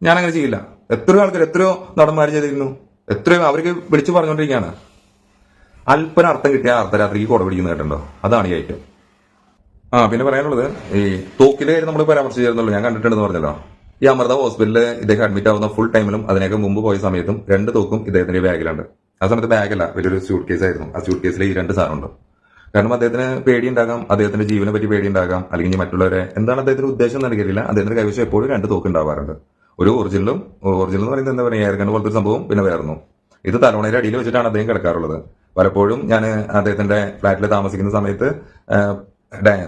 ഞാനങ്ങനെ ചെയ്യില്ല. എത്രയോ ആൾക്കാർ എത്രയോ നടന്മാർ ചെയ്തിരുന്നു, എത്രയോ അവർക്ക് വിളിച്ചു പറഞ്ഞുകൊണ്ടിരിക്കുകയാണ്. അല്പന അർത്ഥം കിട്ടിയ അർദ്ധരാത്രിക്ക് കുട പിടിക്കുന്ന കേട്ടുണ്ടോ, അതാണ് ഈ ഐറ്റം. പിന്നെ പറയാനുള്ളത് ഈ തോക്കിലെ കാര്യം നമ്മൾ പരാമർശിച്ചിരുന്നല്ലോ, ഞാൻ കണ്ടിട്ടുണ്ടെന്ന് പറഞ്ഞല്ലോ. ഈ അമൃത ഹോസ്പിറ്റലിൽ ഇദ്ദേഹം അഡ്മിറ്റ് ആവുന്ന ഫുൾ ടൈമിലും അതിനൊക്കെ മുമ്പ് പോയ സമയത്തും 2 തോക്കും ഇദ്ദേഹത്തിന്റെ ബാഗിലുണ്ട്. ആ സമയത്ത് ബാഗല്ല, വലിയൊരു സ്യൂട്ട് കേസ് ആയിരുന്നു. ആ സ്യൂട്ട് കേസിൽ ഈ 2 സാധനമുണ്ട്. കാരണം അദ്ദേഹത്തിന് പേടിയുണ്ടാകാം, അദ്ദേഹത്തിന്റെ ജീവനെ പറ്റി പേടിയുണ്ടാകാം, അല്ലെങ്കിൽ മറ്റുള്ളവരെ എന്താണ് അദ്ദേഹത്തിന്റെ ഉദ്ദേശം എന്ന് എനിക്കറിയില്ല. അദ്ദേഹത്തിന്റെ കൈവശം എപ്പോഴും 2 തോക്ക് ഉണ്ടാവാറുണ്ട്. ഒരു ഒറിജിനൽ എന്ന് പറയുന്നത് എന്താ പറയുക, എയർഗൺ പോലത്തെ ഒരു സംഭവം, പിന്നെ വേറൊന്നും. ഇത് തലോണയുടെ അടിയിൽ വെച്ചിട്ടാണ് അദ്ദേഹം കിടക്കാറുള്ളത്. പലപ്പോഴും ഞാൻ അദ്ദേഹത്തിന്റെ ഫ്ളാറ്റിൽ താമസിക്കുന്ന സമയത്ത്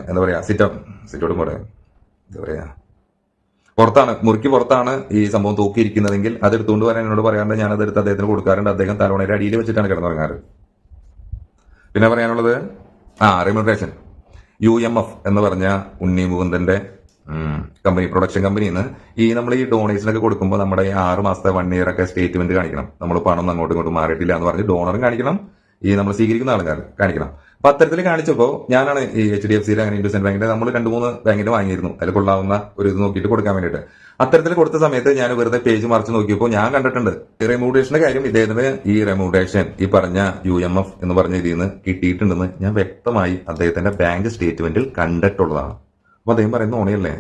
എന്താ പറയാ സിറ്റോടും കൂടെ എന്താ പറയാ പുറത്താണ്, മുറിക്ക് പുറത്താണ് ഈ സംഭവം തൂക്കിയിരിക്കുന്നതെങ്കിൽ അത് എടുത്തുകൊണ്ട് വരാൻ എന്നോട് പറയാറുണ്ട്. ഞാൻ അത് എടുത്ത് അദ്ദേഹത്തിന് കൊടുക്കാറുണ്ട്. അദ്ദേഹം തലോണയുടെ അടിയിൽ വെച്ചിട്ടാണ് കിടന്നുറങ്ങാറ്. പിന്നെ പറയാനുള്ളത് റെമ്യൂണറേഷൻ. UMF എന്ന് പറഞ്ഞ ഉണ്ണി മുകുന്ദന്റെ കമ്പനി, പ്രൊഡക്ഷൻ കമ്പനിയിൽ നിന്ന് നമ്മൾ ഈ ഡൊണേഷനൊക്കെ കൊടുക്കുമ്പോൾ നമ്മുടെ ഈ 6 മാസത്തെ 1 ഇയർ ഒക്കെ സ്റ്റേറ്റ്മെന്റ് കാണിക്കണം. നമ്മൾ പണം അങ്ങോട്ടും ഇങ്ങോട്ടും മാറിയിട്ടില്ല എന്ന് പറഞ്ഞ് ഡോണറും കാണിക്കണം, ഈ നമ്മൾ സ്വീകരിക്കുന്ന ആൾക്കാർ കാണിക്കണം. അപ്പൊ അത്തരത്തിൽ കാണിച്ചപ്പോൾ ഞാനാണ് ഈ HDFCയിലെ അങ്ങനെ ഇൻഡസ്ഇൻഡ് ബാങ്കിന്റെ നമ്മൾ 2-3 ബാങ്കിന്റെ വാങ്ങിയിരുന്നു, അതിൽ കൊള്ളാവുന്ന ഒരു ഇത് നോക്കിയിട്ട് കൊടുക്കാൻ വേണ്ടിയിട്ട്. അത്തരത്തിൽ കൊടുത്ത സമയത്ത് ഞാൻ വെറുതെ പേജ് മറിച്ച് നോക്കിയപ്പോൾ ഞാൻ കണ്ടിട്ടുണ്ട് റെമ്യൂണറേഷന്റെ കാര്യം. ഇദ്ദേഹത്തിന് ഈ റെമ്യൂണറേഷൻ ഈ പറഞ്ഞ UMF എന്ന് പറഞ്ഞ ഇതിൽ നിന്ന് കിട്ടിയിട്ടുണ്ടെന്ന് ഞാൻ വ്യക്തമായി അദ്ദേഹത്തിന്റെ ബാങ്ക് സ്റ്റേറ്റ്മെന്റിൽ കണ്ടിട്ടുള്ളതാണ്. അപ്പൊ അദ്ദേഹം പറയുന്ന നുണയല്ലേ,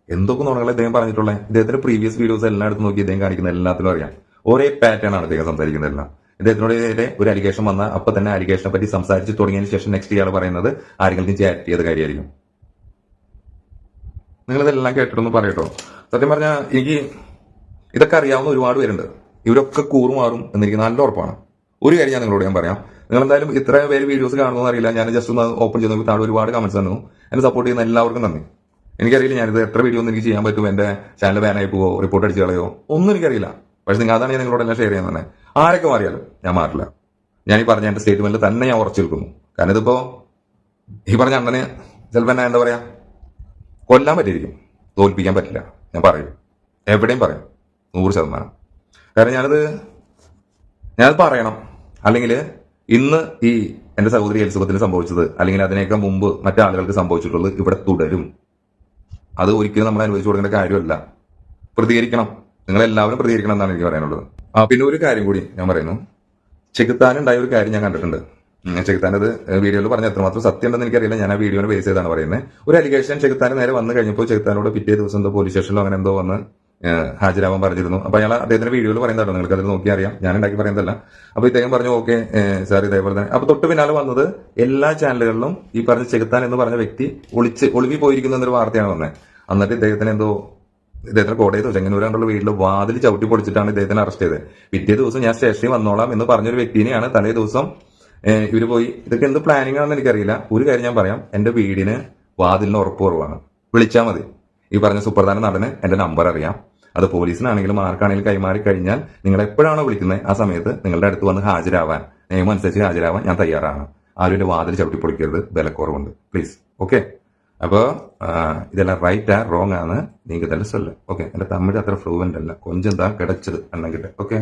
എന്തൊക്കെ നുണകൾ അദ്ദേഹം പറഞ്ഞിട്ടുള്ളത്. ഇദ്ദേഹത്തിന്റെ പ്രീവിയസ് വീഡിയോസ് എല്ലാം എടുത്ത് നോക്കി ഇദ്ദേഹം കാണിക്കുന്ന എല്ലാത്തിനും അറിയാം. ഒരേ പാറ്റേൺ ആണ് ഇദ്ദേഹം സംസാരിക്കുന്നതെല്ലാം. ഇദ്ദേഹത്തിനോട് ഒരു അലിഗേഷൻ വന്ന അപ്പൊ തന്നെ അലിഗേഷനെ പറ്റി സംസാരിച്ച് തുടങ്ങിയതിന് ശേഷം നെക്സ്റ്റ് ഇയാൾ പറയുന്നത് ആരെങ്കിലും ചാറ്റ് ചെയ്ത കാര്യമായിരിക്കും. നിങ്ങളിതെല്ലാം കേട്ടിട്ടൊന്ന് പറയട്ടോ. സത്യം പറഞ്ഞാൽ എനിക്ക് ഇതൊക്കെ അറിയാവുന്ന ഒരുപാട് പേരുണ്ട്. ഇവരൊക്കെ കൂറുമാറും എന്നെനിക്ക് നല്ല ഉറപ്പാണ്. ഒരു കാര്യം ഞാൻ നിങ്ങളോട് ഞാൻ പറയാം, നിങ്ങൾ എന്തായാലും ഇത്ര പേര് വീഡിയോസ് കാണുമെന്ന് അറിയില്ല. ഞാൻ ജസ്റ്റ് ഒന്ന് ഓപ്പൺ ചെയ്ത് നോക്കി താഴെ ഒരുപാട് കമന്റ്സ് തന്നു. എന്നെ സപ്പോർട്ട് ചെയ്യുന്ന എല്ലാവർക്കും നന്ദി. എനിക്കറിയില്ല ഞാനിത് എത്ര വീഡിയോ ഒന്നും എനിക്ക് ചെയ്യാൻ പറ്റും, എന്റെ ചാനൽ ബാനായി പോവോ, റിപ്പോർട്ട് അടിച്ച് കളയോ, ഒന്നും എനിക്കറിയില്ല. പക്ഷെ നിങ്ങൾ അതാണ് ഞാൻ നിങ്ങളോടെല്ലാം ഷെയർ ചെയ്യാൻ തന്നെ. ആരൊക്കെ മാറിയാലും ഞാൻ മാറില്ല. ഞാൻ ഈ പറഞ്ഞ എന്റെ സ്റ്റേറ്റ്മെന്റിൽ തന്നെ ഞാൻ ഉറച്ചു നിൽക്കുന്നു. കാരണം ഇതിപ്പോ ഈ പറഞ്ഞ അണ്ണന് ചിലപ്പോൾ എന്നെ എന്താ പറയാ കൊല്ലാൻ പറ്റിയിരിക്കും, തോൽപ്പിക്കാൻ പറ്റില്ല. ഞാൻ പറയും, എവിടെയും പറയും 100%. കാരണം ഞാനത് പറയണം. അല്ലെങ്കിൽ ഇന്ന് ഈ എന്റെ സഹോദരി എലിസബത്തിന് സംഭവിച്ചത്, അല്ലെങ്കിൽ അതിനേക്കാൾ മുമ്പ് മറ്റാളുകൾക്ക് സംഭവിച്ചിട്ടുള്ളത് ഇവിടെ തുടരും. അത് ഒരിക്കലും നമ്മൾ അനുവദിച്ചു കൊടുക്കേണ്ട കാര്യമല്ല. പ്രതികരിക്കണം, നിങ്ങളെല്ലാവരും പ്രതികരിക്കണം എന്നാണ് എനിക്ക് പറയാനുള്ളത്. പിന്നെ ഒരു കാര്യം കൂടി ഞാൻ പറയുന്നു. ചെകുത്താനുണ്ടായ ഒരു കാര്യം ഞാൻ കണ്ടിട്ടുണ്ട്. ചെകുത്താനത് വീഡിയോയിൽ പറഞ്ഞ എത്രമാത്രം സത്യം ഉണ്ടെന്ന് എനിക്കറിയില്ല. ഞാൻ ആ വീഡിയോനെ ബേസ് ചെയ്താണ് പറയുന്നത്. ഒരു അലിഗേഷൻ ചെകുത്താന് നേരെ വന്നു കഴിഞ്ഞപ്പോൾ ചെകുത്താനോട് പിറ്റേ ദിവസം എന്തോ പോലീസ് സ്റ്റേഷനിലോ അങ്ങനെ എന്തോ വന്ന് ഹാജരാവാൻ പറഞ്ഞിരുന്നു. അപ്പൊ അയാൾ അദ്ദേഹത്തിന്റെ വീഡിയോയിൽ പറയുന്നതാണോ, നിങ്ങൾക്ക് അതിൽ നോക്കി അറിയാം, ഞാൻ ഉണ്ടാക്കി പറയുന്നതല്ല. അപ്പൊ ഇദ്ദേഹം പറഞ്ഞു ഓക്കെ സാർ ഇതേപോലെ തന്നെ. അപ്പൊ തൊട്ട് പിന്നാലെ വന്നത് എല്ലാ ചാനലുകളിലും ഈ പറഞ്ഞ ചെകുത്താൻ എന്ന് പറഞ്ഞ വ്യക്തി ഒളിവി പോയിരിക്കുന്ന എന്നൊരു വാർത്തയാണ് വന്നത്. എന്നിട്ട് ഇദ്ദേഹത്തിന് കോടതിയോ ചെങ്ങന്നൂരാണ്ടുള്ള വീട്ടിൽ വാതിൽ ചവിട്ടി പൊളിച്ചിട്ടാണ് ഇദ്ദേഹത്തിനെ അറസ്റ്റ് ചെയ്തത്. പിറ്റേ ദിവസം ഞാൻ സ്റ്റേഷനിൽ വന്നോളാം എന്ന് പറഞ്ഞൊരു വ്യക്തിനെയാണ് തലേ ദിവസം ഇവര് പോയി. ഇതൊക്കെ എന്ത് പ്ലാനിംഗ് ആണെന്ന് എനിക്കറിയില്ല. ഒരു കാര്യം ഞാൻ പറയാം, എന്റെ വീടിന് വാതിലിന് ഉറപ്പ് കുറവാണ്. വിളിച്ചാൽ മതി. ഈ പറഞ്ഞ സുപ്രധാന നടന് എന്റെ നമ്പർ അറിയാം. അത് പോലീസിനാണെങ്കിലും ആർക്കാണെങ്കിലും കൈമാറി കഴിഞ്ഞാൽ നിങ്ങൾ എപ്പോഴാണോ വിളിക്കുന്നത് ആ സമയത്ത് നിങ്ങളുടെ അടുത്ത് വന്ന് ഹാജരാവാൻ, നിയമം അനുസരിച്ച് ഹാജരാവാൻ ഞാൻ തയ്യാറാണ്. ആരും എന്റെ വാതിൽ ചവിട്ടി പൊളിക്കരുത്, വിലക്കുറവുണ്ട് പ്ലീസ്. ഓക്കെ, അപ്പോ ഇതെല്ലാം റൈറ്റാ റോങ് ആണ്, നിങ്ങൾക്ക് ഇതെല്ലാം സൊല്ല. ഓക്കെ, എന്റെ തമിഴ് അത്ര ഫ്ലുവന്റ് അല്ല, കൊഞ്ചം താ കിടച്ചത് എണ്ണം കിട്ടെ. ഓക്കെ.